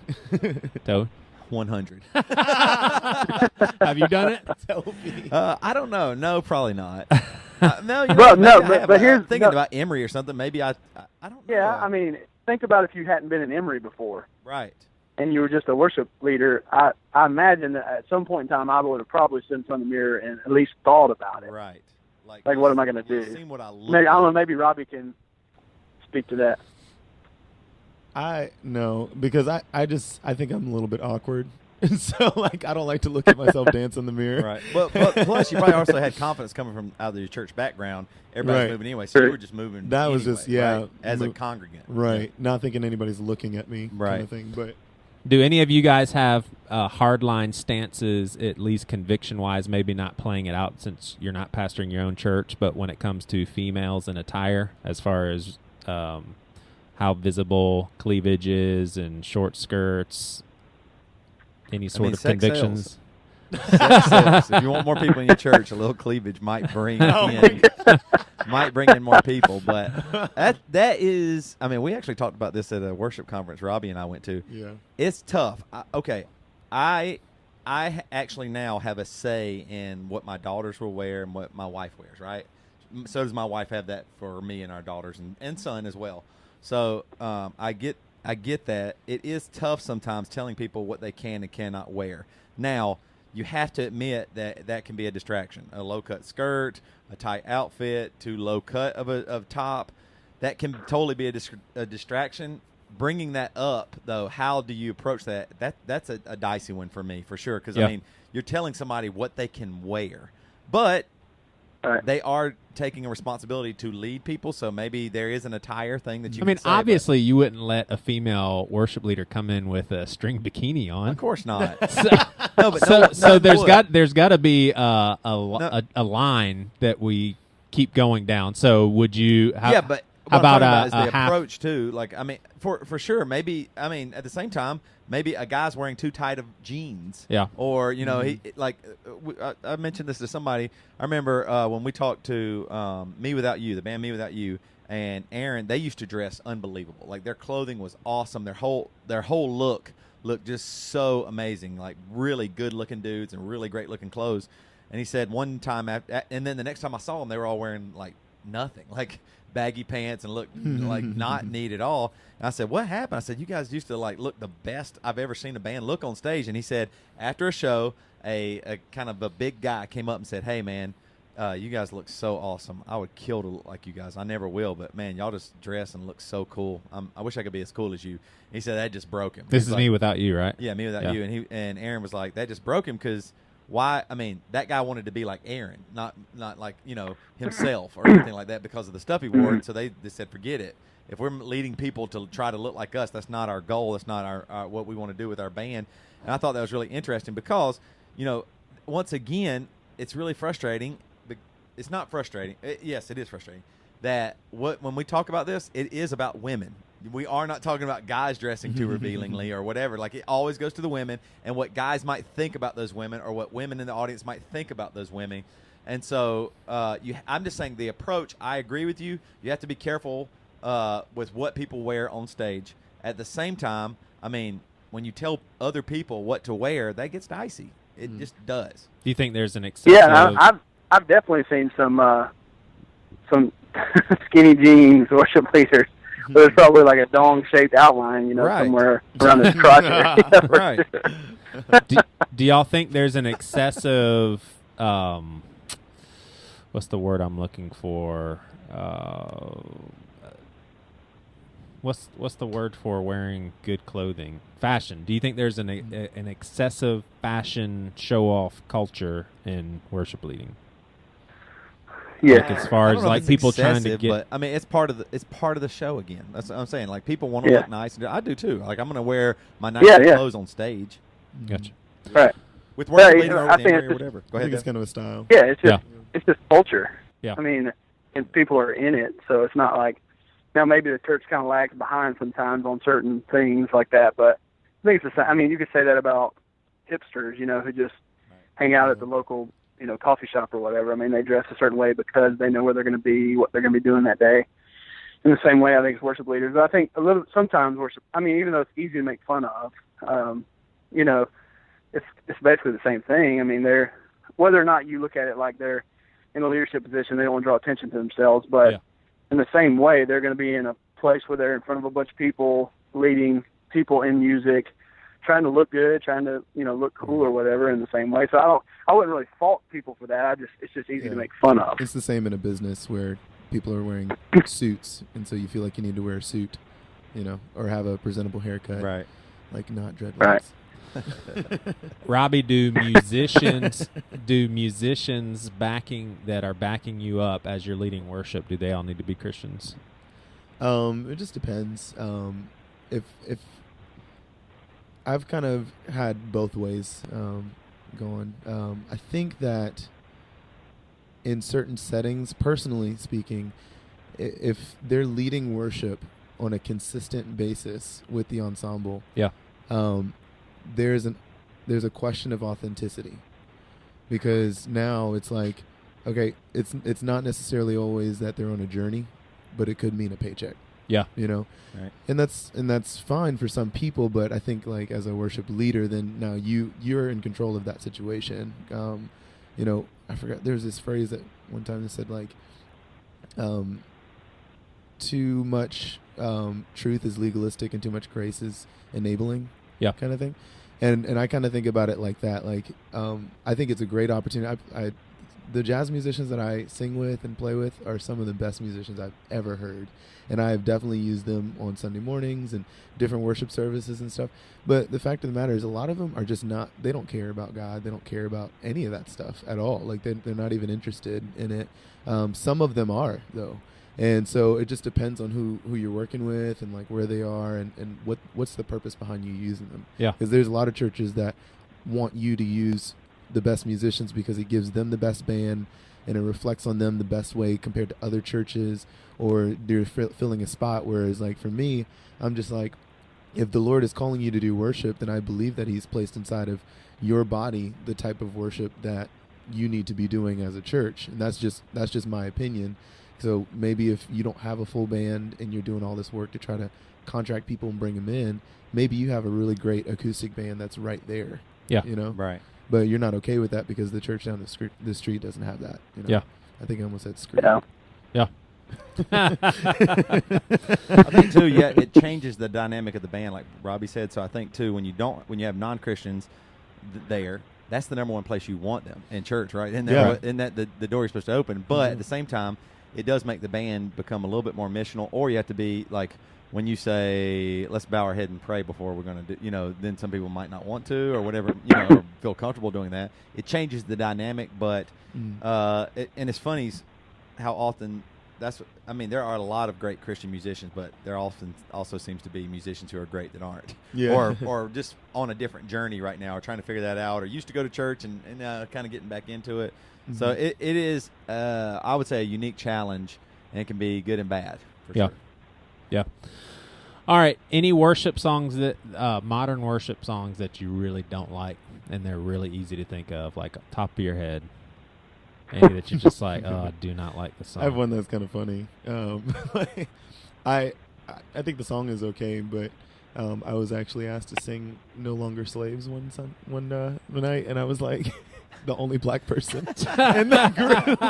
Toby? 100. Have you done it? Toby. I don't know. No, probably not. No, but here's thinking about Emory or something. Maybe I don't know. Yeah, I mean, think about if you hadn't been in Emory before. Right. And you were just a worship leader. I imagine that at some point in time I would have probably stood in front of the mirror and at least thought about it. Right. Like what am I going to do? Seen what I don't know. Maybe Robbie can speak to that. No, because I think I'm a little bit awkward And so, like, I don't like to look at myself dance in the mirror. Right. But plus, you probably also had confidence coming from out of your church background. Everybody's Right. moving anyway, so you were just moving. That was anyway, just, yeah. right? As a congregant. Right. Not thinking anybody's looking at me, Right. kind of thing. But Do any of you guys have hardline stances, at least conviction-wise, maybe not playing it out since you're not pastoring your own church, but when it comes to females and attire, as far as how visible cleavage is and short skirts, any sort of sex convictions? Sex sells. If you want more people in your church, a little cleavage might bring in more people. But that is, I mean, we actually talked about this at a worship conference Robbie and I went to. yeah. It's tough. I actually now have a say in what my daughters will wear and what my wife wears, right? So does my wife have that for me and our daughters and son as well. So I get that. It is tough sometimes telling people what they can and cannot wear. Now, you have to admit that can be a distraction. A low-cut skirt, a tight outfit, too low cut of top, that can totally be a distraction. Bringing that up, though, how do you approach that? That's a dicey one for me, for sure, because, I mean, you're telling somebody what they can wear. But they are taking a responsibility to lead people, so maybe there is an attire thing that you can say, obviously, you wouldn't let a female worship leader come in with a string bikini on. Of course not. So there's got to be a line that we keep going down. So would you? But how about is the approach too? Like, I mean, for sure, maybe. I mean, at the same time, maybe a guy's wearing too tight of jeans. Yeah. Or he I mentioned this to somebody. I remember when we talked to Me Without You, the band Me Without You, and Aaron. They used to dress unbelievable. Like, their clothing was awesome. Their whole look looked just so amazing. Like, really good looking dudes and really great looking clothes. And he said one time, and then the next time I saw them, they were all wearing like nothing, like baggy pants and looked like not neat at all. And I said, "What happened?" I said, "You guys used to like look the best I've ever seen a band look on stage." And he said, after a show, a kind of a big guy came up and said, "Hey, man, you guys look so awesome. I would kill to look like you guys. I never will, but man, y'all just dress and look so cool. I wish I could be as cool as you." And he said that just broke him. This is like, Me Without You, right? Yeah, Me Without You. And Aaron was like, that just broke him because why? I mean, that guy wanted to be like Aaron, not like himself or anything like that because of the stuff he wore. And so they said, forget it. If we're leading people to try to look like us, that's not our goal. That's not our what we want to do with our band. And I thought that was really interesting because, once again, it's really frustrating. It's not frustrating. Yes, it is frustrating that when we talk about this, it is about women. We are not talking about guys dressing too revealingly or whatever. Like, it always goes to the women and what guys might think about those women or what women in the audience might think about those women. And so I'm just saying the approach, I agree with you. You have to be careful with what people wear on stage. At the same time, I mean, when you tell other people what to wear, that gets dicey. It just does. Do you think there's an excessive... Yeah, I've definitely seen some skinny jeans worship leaders. There's probably like a dong-shaped outline, right, somewhere around his crotch area. Right. Do y'all think there's an excessive, what's the word I'm looking for? What's the word for wearing good clothing? Fashion. Do you think there's an excessive fashion show-off culture in worship leading? Yeah. Like, as far as like people trying to get, but I mean, it's part of the show again. That's what I'm saying. Like, people want to look nice. I do too. Like, I'm going to wear my nice clothes on stage. Gotcha. Right. With work leading I over think the or whatever. Go ahead. I think it's kind of a style. Yeah, it's just culture. Yeah. I mean, and people are in it, so it's not like, now maybe the church kind of lags behind sometimes on certain things like that, but I think it's the same. I mean, you could say that about hipsters, who just hang out at the local, coffee shop or whatever. I mean, they dress a certain way because they know where they're going to be, what they're going to be doing that day. In the same way, I think it's worship leaders. But I think sometimes worship, I mean, even though it's easy to make fun of, it's basically the same thing. I mean, whether or not you look at it like they're in a leadership position, they don't want to draw attention to themselves, but in the same way, they're going to be in a place where they're in front of a bunch of people, leading people in music, trying to look good, trying to, look cool or whatever in the same way. So I wouldn't really fault people for that. It's just easy to make fun of. It's the same in a business where people are wearing suits, and so you feel like you need to wear a suit, or have a presentable haircut. Right. Like, not dreadlocks. Right. Robbie, do musicians that are backing you up as you're leading worship, do they all need to be Christians? It just depends. If I've kind of had both ways going. I think that in certain settings, personally speaking, if they're leading worship on a consistent basis with the ensemble, there's a question of authenticity, because now it's like, okay, it's not necessarily always that they're on a journey, but it could mean a paycheck. Yeah, right. And that's fine for some people, but I think like as a worship leader, then now you're in control of that situation. I forgot, there's this phrase that one time they said like, too much truth is legalistic and too much grace is enabling. Yeah, kind of thing. And I kind of think about it like that. Like, I think it's a great opportunity. The jazz musicians that I sing with and play with are some of the best musicians I've ever heard. And I've definitely used them on Sunday mornings and different worship services and stuff. But the fact of the matter is a lot of them are just not, they don't care about God. They don't care about any of that stuff at all. Like they're not even interested in it. Some of them are, though. And so it just depends on who you're working with and like where they are and what's the purpose behind you using them. Yeah. Because there's a lot of churches that want you to use the best musicians because it gives them the best band and it reflects on them the best way compared to other churches, or they're filling a spot. Whereas like for me, I'm just like, if the Lord is calling you to do worship, then I believe that he's placed inside of your body the type of worship that you need to be doing as a church. And that's just my opinion. So maybe if you don't have a full band and you're doing all this work to try to contract people and bring them in, maybe you have a really great acoustic band that's right there. Yeah. Right. But you're not okay with that because the church down the street doesn't have that. Yeah. I think I almost said street. Yeah. I think too, it changes the dynamic of the band, like Robbie said. So I think too, when you have non-Christians there, that's the number one place you want them in church, right? And that the door is supposed to open. But at the same time, it does make the band become a little bit more missional, or you have to be like, when you say, let's bow our head and pray before we're going to do, then some people might not want to or whatever, or feel comfortable doing that. It changes the dynamic, but, and it's funny how often there are a lot of great Christian musicians, but there often also seems to be musicians who are great that aren't. Yeah. Or just on a different journey right now, or trying to figure that out, or used to go to church and kind of getting back into it. Mm-hmm. So it is, I would say, a unique challenge, and it can be good and bad, for sure. Yeah. All right. Any worship songs modern worship songs that you really don't like, and they're really easy to think of, like top of your head? Any that you're just like, oh, I do not like the song. I have one that's kind of funny. I think the song is okay, but I was actually asked to sing "No Longer Slaves" one night, and I was like the only black person in that group.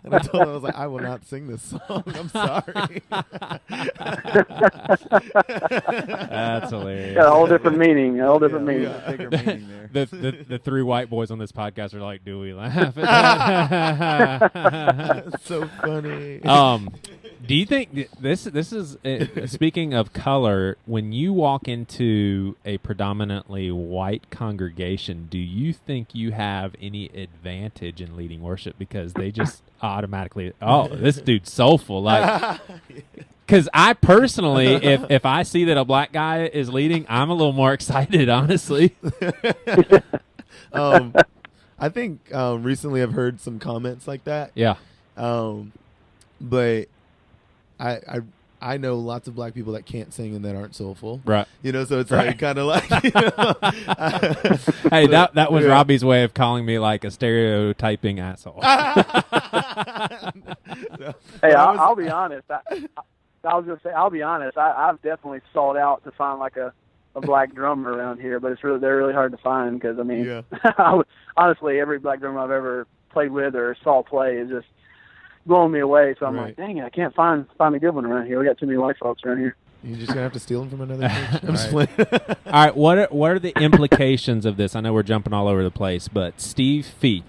And I told him, I was like, I will not sing this song. I'm sorry. That's hilarious. Got a whole different meaning. Bigger meaning there. The three white boys on this podcast are like, do we laugh at that? That's so funny. Do you think this is speaking of color, when you walk into a predominantly white congregation, do you think you have any advantage in leading worship because they just automatically, oh, this dude's soulful, like? Because I personally, if I see that a black guy is leading, I'm a little more excited, honestly. I think recently I've heard some comments like that. Yeah. But I know lots of black people that can't sing and that aren't soulful. Right. So it's like kind of like, Hey, that was Robbie's way of calling me like a stereotyping asshole. Hey, I'll be honest. I was going to say, I'll be honest. I've definitely sought out to find like a black drummer around here, but they're really hard to find because, honestly, every black drummer I've ever played with or saw play is just blowing me away. So I'm like, dang it, I can't find a good one around here. We got too many white folks around here. You're just going to have to steal them from another church. I'm just playing. All right, what are the implications of this? I know we're jumping all over the place, but Steve Fee,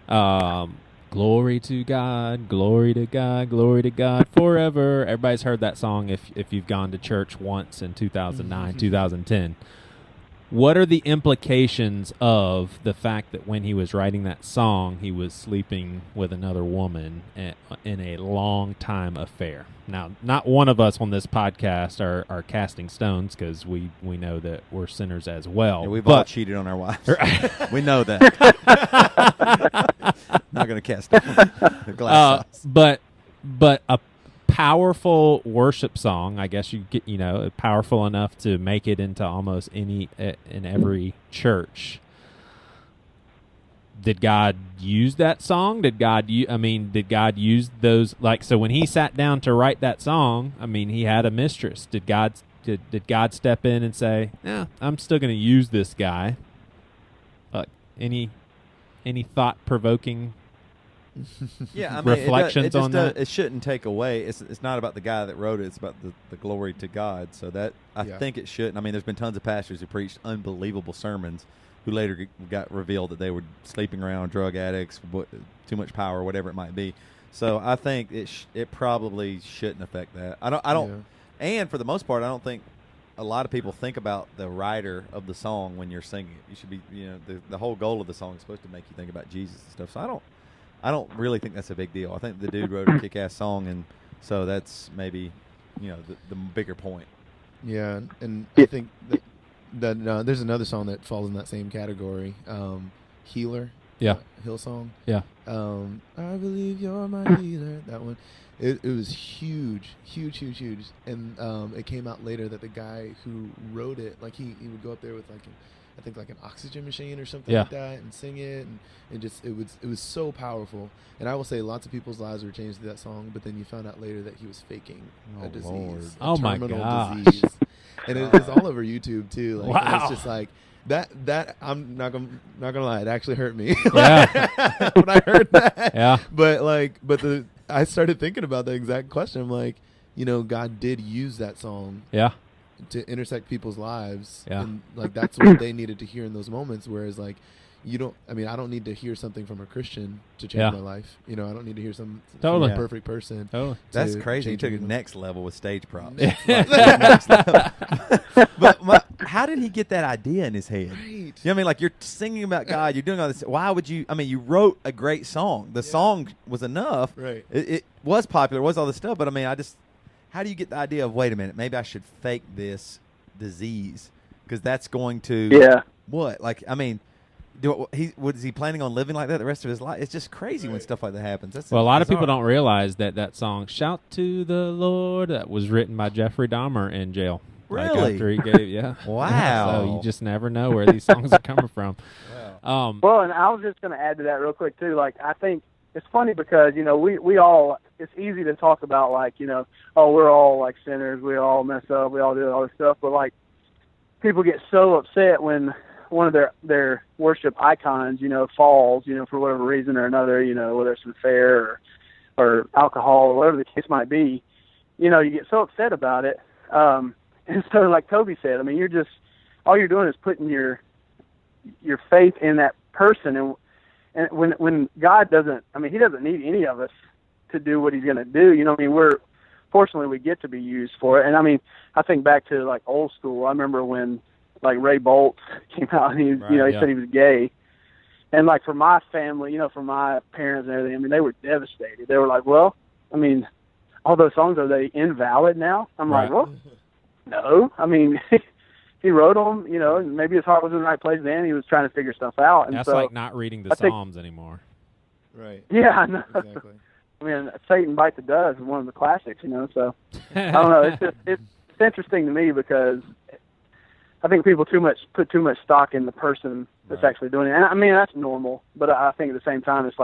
glory to God, glory to God, glory to God forever. Everybody's heard that song if you've gone to church once in 2009, 2010. what are the implications of the fact that when he was writing that song, he was sleeping with another woman in a long-time affair? Now, not one of us on this podcast are casting stones, because we know that we're sinners as well. Yeah, we've all cheated on our wives. We know that. Not going to cast the glass house. But a powerful worship song, I guess you get, powerful enough to make it into almost in every church. Did God use that song? Did God use those, so when he sat down to write that song, he had a mistress. Did God step in and say, "Yeah, I'm still going to use this guy"? Any thought-provoking reflections on that? It shouldn't take away. It's not about the guy that wrote it. It's about the glory to God. So that I think it shouldn't. There's been tons of pastors who preached unbelievable sermons who later got revealed that they were sleeping around, drug addicts, too much power, whatever it might be. So I think it probably shouldn't affect that. I don't. And for the most part, I don't think a lot of people think about the writer of the song when you're singing it. You should be, the whole goal of the song is supposed to make you think about Jesus and stuff. So I don't really think that's a big deal. I think the dude wrote a kick-ass song, and so that's maybe, the bigger point. Yeah, and I think that there's another song that falls in that same category, Healer. Yeah. Hillsong. Yeah. I believe you're my healer. That one. It was huge. And it came out later that the guy who wrote it, he would go up there with an oxygen machine or something like that and sing it, and it was so powerful. And I will say lots of people's lives were changed through that song, but then you found out later that he was faking a disease. Oh my terminal gosh. disease. And it's all over YouTube too. Wow. And it's just that I'm not gonna lie, it actually hurt me. Yeah. When I heard that. Yeah. But I started thinking about the exact question. I'm like, God did use that song. Yeah. To intersect people's lives. Yeah. And that's what they needed to hear in those moments. Whereas I don't need to hear something from a Christian to change my life. I don't need to hear from a perfect person. Totally. That's crazy. You took it next level with stage props. But how did he get that idea in his head? Right. You're singing about God. You're doing all this. Why would you? You wrote a great song. The song was enough. Right. It was popular. It was all this stuff. But how do you get the idea of, wait a minute, maybe I should fake this disease because that's going to what? Was he planning on living like that the rest of his life? It's just crazy when stuff like that happens. That's a lot of people don't realize that song "Shout to the Lord" that was written by Jeffrey Dahmer in jail. Really? After he gave, Wow. So you just never know where these songs are coming from. Wow. Well, and I was just going to add to that real quick too. I think it's funny because we all, it's easy to talk about we're all sinners, we all mess up, we all do all this stuff, but people get so upset when one of their worship icons falls for whatever reason or another, whether it's an affair or alcohol or whatever the case might be. You get so upset about it, and so like Toby said, you're just, all you're doing is putting your faith in that person, and when God doesn't, he doesn't need any of us to do what he's going to do. We're, fortunately, we get to be used for it. And I think back to old school. I remember when Ray Boltz came out and he said he was gay. And for my family, for my parents and everything, they were devastated. They were like, well, all those songs, are they invalid now? I'm like, well, no. He wrote them, and maybe his heart was in the right place then. He was trying to figure stuff out. And that's so, like not reading the Psalms anymore. Right. Yeah, I know. Exactly. Satan Bite the Dust is one of the classics, so I don't know. It's interesting to me because I think people put too much stock in the person that's actually doing it. And that's normal, but I think at the same time, it's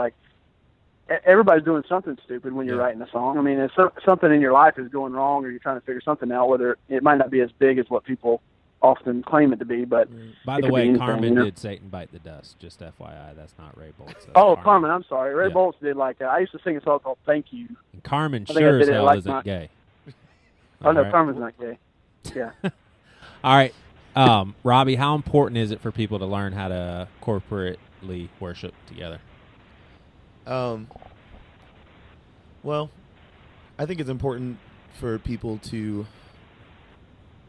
everybody's doing something stupid when you're writing a song. If something in your life is going wrong or you're trying to figure something out, whether it might not be as big as what people often claim it to be, but by the way, Carmen did Satan Bite the Dust, just FYI. That's not Ray Boltz. Carmen, I'm sorry. Ray Boltz did I used to sing a song called Thank You. And Carmen sure as hell isn't gay. Oh, no, Carmen's not gay. Yeah. All right. Robbie, how important is it for people to learn how to corporately worship together? Well, I think it's important for people to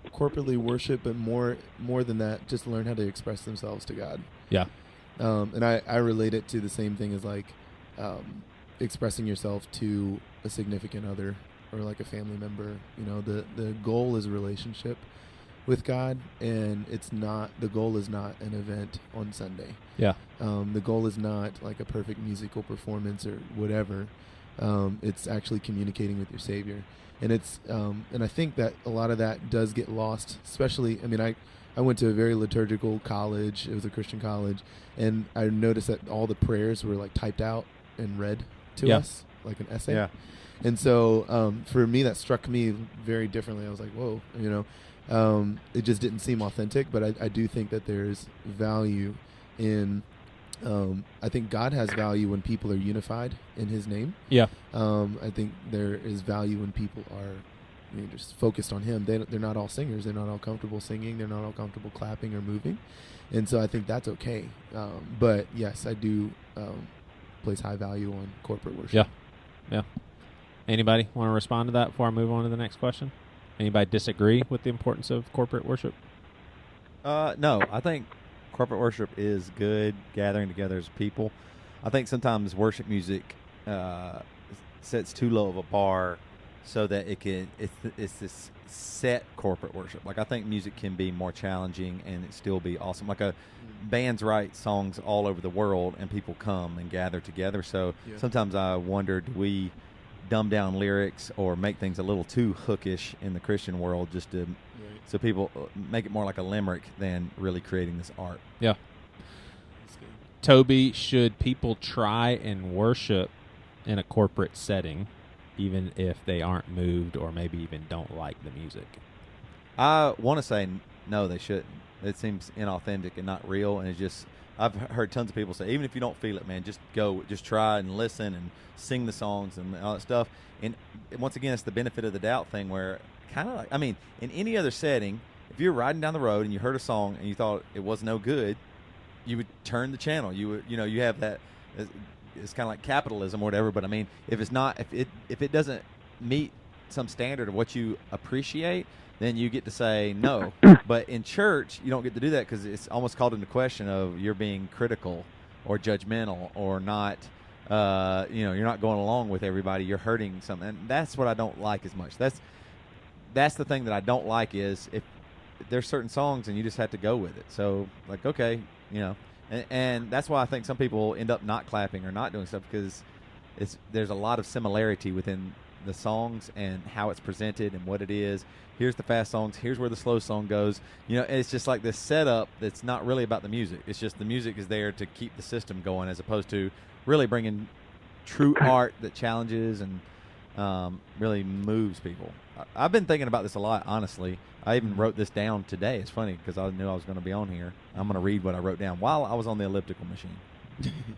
corporately worship, but more than that, just learn how to express themselves to God. Yeah. And I relate it to the same thing as like expressing yourself to a significant other or like a family member. You know, the goal is a relationship with God, and the goal is not an event on Sunday. Yeah. The goal is not like a perfect musical performance or whatever. It's actually communicating with your Savior. And and I think that a lot of that does get lost, especially, I mean, I went to a very liturgical college. It was a Christian college, and I noticed that all the prayers were like typed out and read to us, like an essay. Yeah. And so for me, that struck me very differently. I was like, whoa, you know, it just didn't seem authentic, but I do think that there's value in, I think God has value when people are unified in His name. Yeah. I think there is value when people are just focused on Him. They're not all singers. They're not all comfortable singing. They're not all comfortable clapping or moving. And so I think that's okay. But yes, I do place high value on corporate worship. Yeah. Yeah. Anybody want to respond to that before I move on to the next question? Anybody disagree with the importance of corporate worship? No, I think corporate worship is good, gathering together as people. I think sometimes worship music sets too low of a bar so that it's this set corporate worship. Like, I think music can be more challenging and it still be awesome. Like, bands write songs all over the world and people come and gather together. So sometimes I wonder, do we dumb down lyrics or make things a little too hookish in the Christian world just to so people make it more like a limerick than really creating this art? Yeah. Toby, should people try and worship in a corporate setting even if they aren't moved or maybe even don't like the music? I want to say no, they shouldn't. It seems inauthentic and not real, and it's just, I've heard tons of people say, even if you don't feel it, man, just go, just try and listen and sing the songs and all that stuff. And once again, it's the benefit of the doubt thing where kind of like, I mean, in any other setting, if you're riding down the road and you heard a song and you thought it was no good, you would turn the channel. You would, you have that, it's kind of like capitalism or whatever, but I mean, if it doesn't meet some standard of what you appreciate, then you get to say no. But in church, you don't get to do that because it's almost called into question of you're being critical or judgmental or not, you're not going along with everybody. You're hurting something. And that's what I don't like as much. That's the thing that I don't like is if there's certain songs and you just have to go with it. So, like, okay, and that's why I think some people end up not clapping or not doing stuff because there's a lot of similarity within the songs and how it's presented and what it is. Here's the fast songs. Here's where the slow song goes. It's just like this setup that's not really about the music. It's just the music is there to keep the system going as opposed to really bringing true art that challenges and really moves people. I've been thinking about this a lot, honestly. I even wrote this down today. It's funny because I knew I was going to be on here. I'm going to read what I wrote down while I was on the elliptical machine.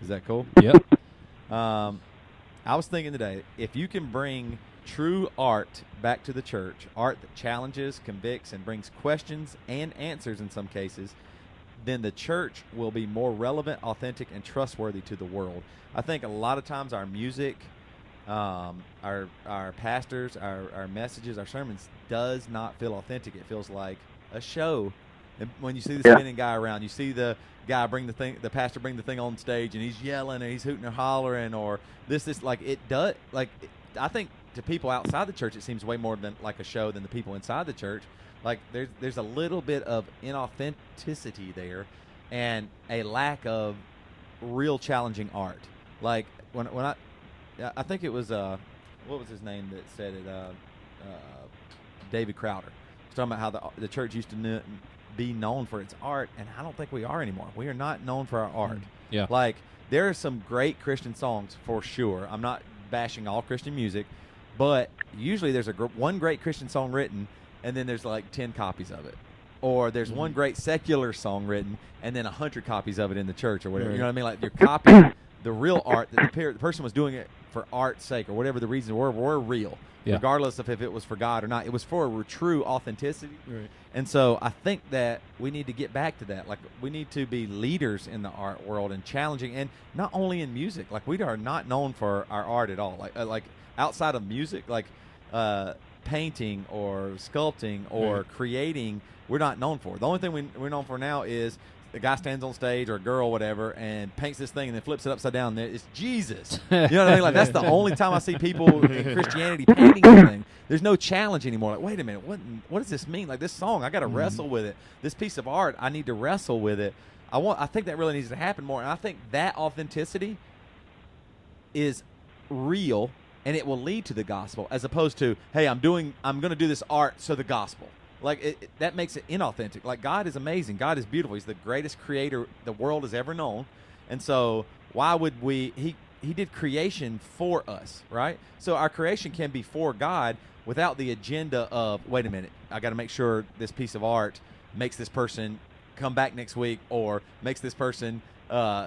Is that cool? Yep. I was thinking today, if you can bring true art back to the church, art that challenges, convicts, and brings questions and answers in some cases, then the church will be more relevant, authentic, and trustworthy to the world. I think a lot of times our music, our pastors, our messages, our sermons does not feel authentic. It feels like a show. And when you see the spinning guy around, you see the guy the pastor bring the thing on stage, and he's yelling and he's hooting and hollering, or this like it does. Like I think to people outside the church, it seems way more than like a show than the people inside the church. Like there's a little bit of inauthenticity there, and a lack of real challenging art. Like when I think it was what was his name that said it? David Crowder. He's talking about how the church used to be known for its art, and I don't think we are anymore. We are not known for our art. Yeah. Like there are some great Christian songs for sure. I'm not bashing all Christian music, but usually there's one great Christian song written, and then there's like 10 copies of it. Or there's one great secular song written, and then 100 copies of it in the church or whatever. Right. You know what I mean? Like you're copying the real art that the person was doing it for art's sake or whatever the reasons were real. Yeah. Regardless of if it was for God or not. It was for a true authenticity. Right. And so I think that we need to get back to that. Like we need to be leaders in the art world and challenging, and not only in music. Like we are not known for our art at all. Like outside of music, like painting or sculpting or creating, we're not known for. The only thing we're known for now is the guy stands on stage or a girl, whatever, and paints this thing and then flips it upside down. It's Jesus. You know what I mean? Like, that's the only time I see people in Christianity painting anything. There's no challenge anymore. Like, wait a minute, what does this mean? Like, this song, I got to wrestle with it. This piece of art, I need to wrestle with it. I think that really needs to happen more. And I think that authenticity is real, and it will lead to the gospel, as opposed to, hey, I'm going to do this art, so the gospel. Like, that makes it inauthentic. Like, God is amazing. God is beautiful. He's the greatest creator the world has ever known. And so why would he did creation for us, right? So our creation can be for God without the agenda of, wait a minute, I got to make sure this piece of art makes this person come back next week, or makes this person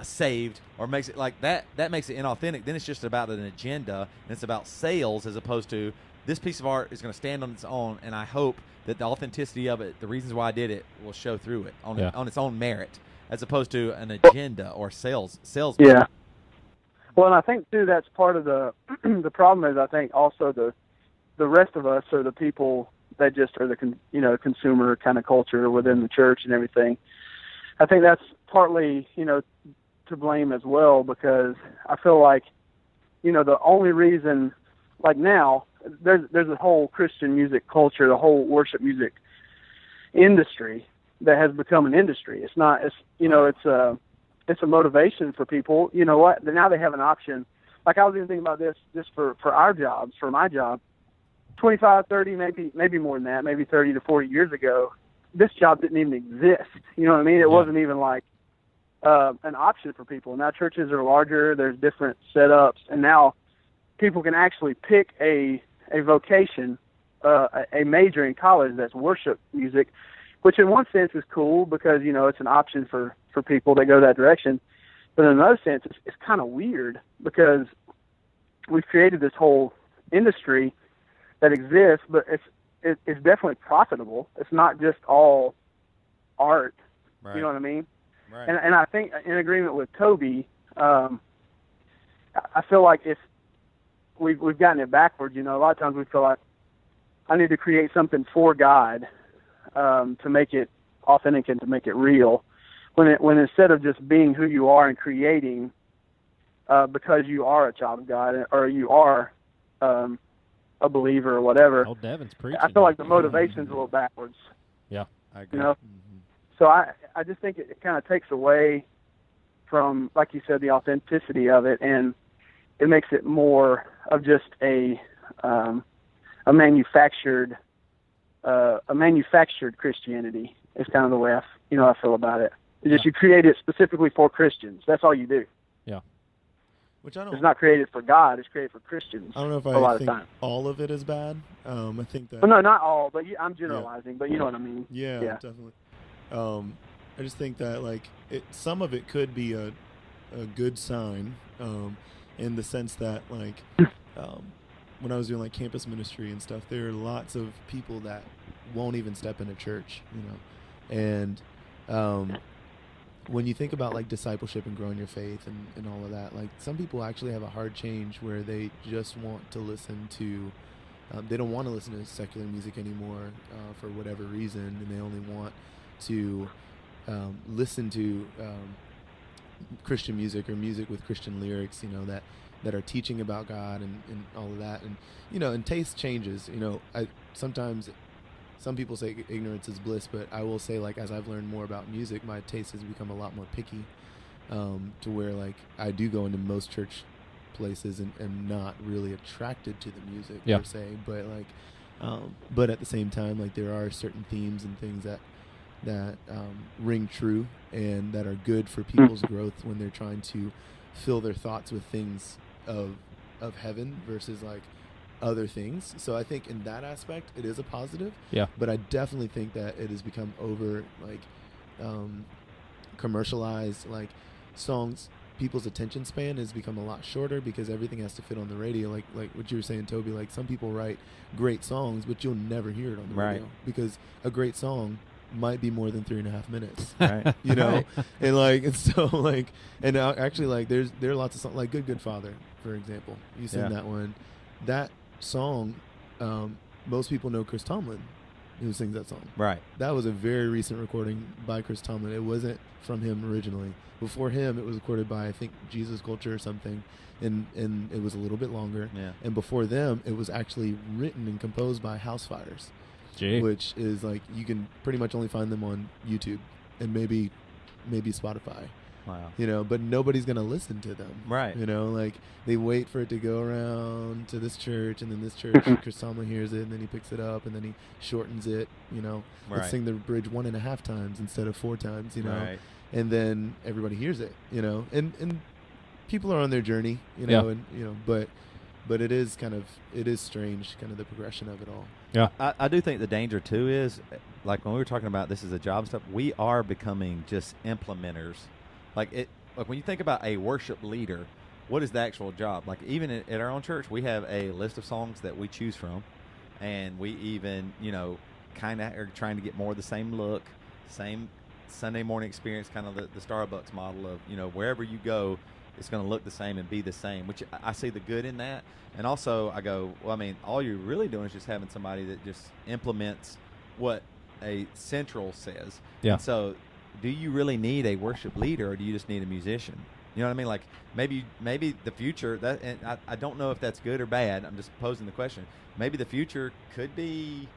saved, or makes it like that. That makes it inauthentic. Then it's just about an agenda, and it's about sales, as opposed to, this piece of art is going to stand on its own, and I hope that the authenticity of it, the reasons why I did it, will show through it on its own merit, as opposed to an agenda or sales. Yeah. Well, and I think too that's part of the the problem is, I think also the rest of us, or the people that just are the consumer kind of culture within the church and everything. I think that's partly to blame as well, because I feel like the only reason, like, now there's a whole Christian music culture, the whole worship music industry that has become an industry. It's not, it's a motivation for people. You know what? Now they have an option. Like, I was even thinking about this just for our jobs, for my job, 25, 30, maybe more than that, maybe 30 to 40 years ago, this job didn't even exist. You know what I mean? It wasn't even like an option for people. Now churches are larger, there's different setups, and now people can actually pick a vocation, a major in college that's worship music, which in one sense is cool because, it's an option for people that go that direction. But in another sense, it's kind of weird because we've created this whole industry that exists, but it's definitely profitable. It's not just all art. Right. You know what I mean? Right. And I think, in agreement with Toby, I feel like if we've gotten it backwards, a lot of times we feel like I need to create something for God to make it authentic and to make it real. When instead of just being who you are and creating because you are a child of God, or you are a believer or whatever. Oh, Devin's preaching. I feel like the motivation's a little backwards. Yeah, I agree. So I just think it kind of takes away from, like you said, the authenticity of it, and it makes it more of just a manufactured Christianity. Is kind of the way I feel about it. It's just you create it specifically for Christians. That's all you do. Yeah. Which I don't. It's not created for God. It's created for Christians. I don't know if I think all of it is bad. I think that. Well, no, not all, but I'm generalizing. Yeah. But you know what I mean. Yeah. Definitely. I just think that some of it could be a good sign, in the sense that when I was doing campus ministry and stuff, there are lots of people that won't even step in a church, and when you think about discipleship and growing your faith and all of that, some people actually have a hard change where they just want to listen to, they don't want to listen to secular music anymore for whatever reason, and they only want to listen to Christian music or music with Christian lyrics, that are teaching about God and all of that, and taste changes. Sometimes some people say ignorance is bliss, but I will say, as I've learned more about music, my taste has become a lot more picky, to where I do go into most church places and am not really attracted to the music per se, but at the same time, there are certain themes and things that ring true and that are good for people's growth when they're trying to fill their thoughts with things of heaven versus other things. So I think in that aspect it is a positive. Yeah. But I definitely think that it has become over commercialized, songs. People's attention span has become a lot shorter because everything has to fit on the radio. Like what you were saying, Toby, some people write great songs, but you'll never hear it on the radio because a great song might be more than 3.5 minutes, right? And so and actually there are lots of songs Good Father, for example. You sing that one. That song most people know Chris Tomlin, who sings that song. Right. That was a very recent recording by Chris Tomlin. It wasn't from him originally. Before him, it was recorded by, I think, Jesus Culture or something, and it was a little bit longer. Yeah. And before them, it was actually written and composed by House Fires, which is like you can pretty much only find them on YouTube and maybe Spotify. Wow. You know, but nobody's going to listen to them. Right. You know, like they wait for it to go around to this church, and then this church, Chris Tomlin hears it, and then he picks it up, and then he shortens it, you know. Right. Let's sing the bridge 1.5 times instead of 4 times, you know. Right. And then everybody hears it, you know. And people are on their journey, you know, and, you know, but it is strange, kind of the progression of it all. Yeah. I do think the danger, too, is, like when we were talking about this as a job stuff, we are becoming just implementers. Like when you think about a worship leader, what is the actual job? Like even at our own church, we have a list of songs that we choose from, and we even, you know, kind of are trying to get more of the same look, same Sunday morning experience, kind of the Starbucks model of, you know, wherever you go, it's going to look the same and be the same, which I see the good in that. And also I go, well, I mean, all you're really doing is just having somebody that just implements what a central says. Yeah. And so do you really need a worship leader, or do you just need a musician? You know what I mean? Like maybe the future, that, and I don't know if that's good or bad. I'm just posing the question. Maybe the future could be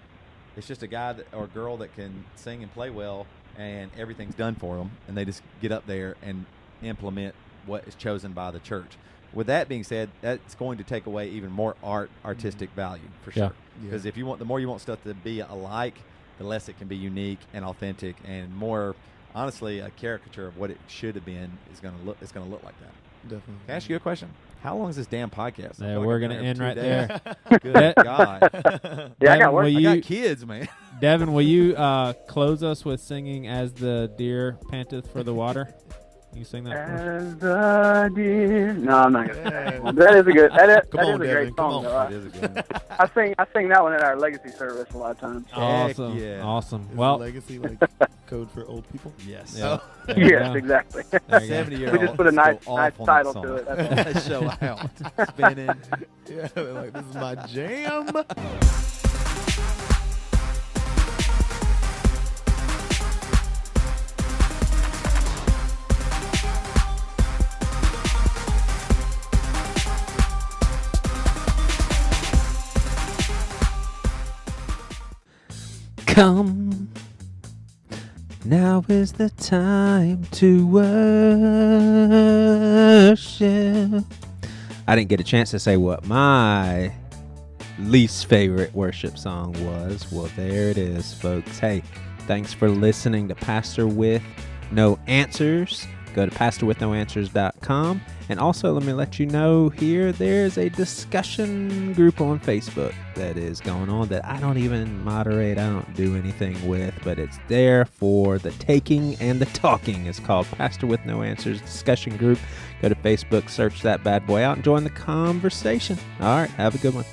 it's just a guy or girl that can sing and play well, and everything's done for them, and they just get up there and implement what is chosen by the church. With that being said, that's going to take away even more artistic value for sure. Because if you want, the more you want stuff to be alike, the less it can be unique and authentic, and more, honestly, a caricature of what it should have been is going to look. It's going to look like that. Definitely. Can I ask you a question? How long is this damn podcast? Yeah, we're going to end right there. Good God. Yeah, I got work. I got kids, man. Devin, will you close us with singing "As the Deer Panteth for the Water"? You sing that for us? As the deer. No, I'm not gonna. That is a good. That is a Devin, great come song. on. Though. It is a good one. I sing that one at our legacy service a lot of times. Awesome. yeah. Awesome. Is Well, legacy like code for old people? Yes. yeah. There you Yes, go. exactly. There you go. 70-year-old. We just put a nice still off on title that to song. it. That's all. Show out. Spinning. Yeah, they're like, this is my jam. Come, now is the time to worship. I didn't get a chance to say what my least favorite worship song was. Well, there it is, folks. Hey, thanks for listening to Pastor with No Answers. Go to pastorwithnoanswers.com. And also, let me let you know here, there's a discussion group on Facebook that is going on that I don't even moderate. I don't do anything with, but it's there for the taking and the talking. It's called Pastor with No Answers Discussion Group. Go to Facebook, search that bad boy out, and join the conversation. All right, have a good one.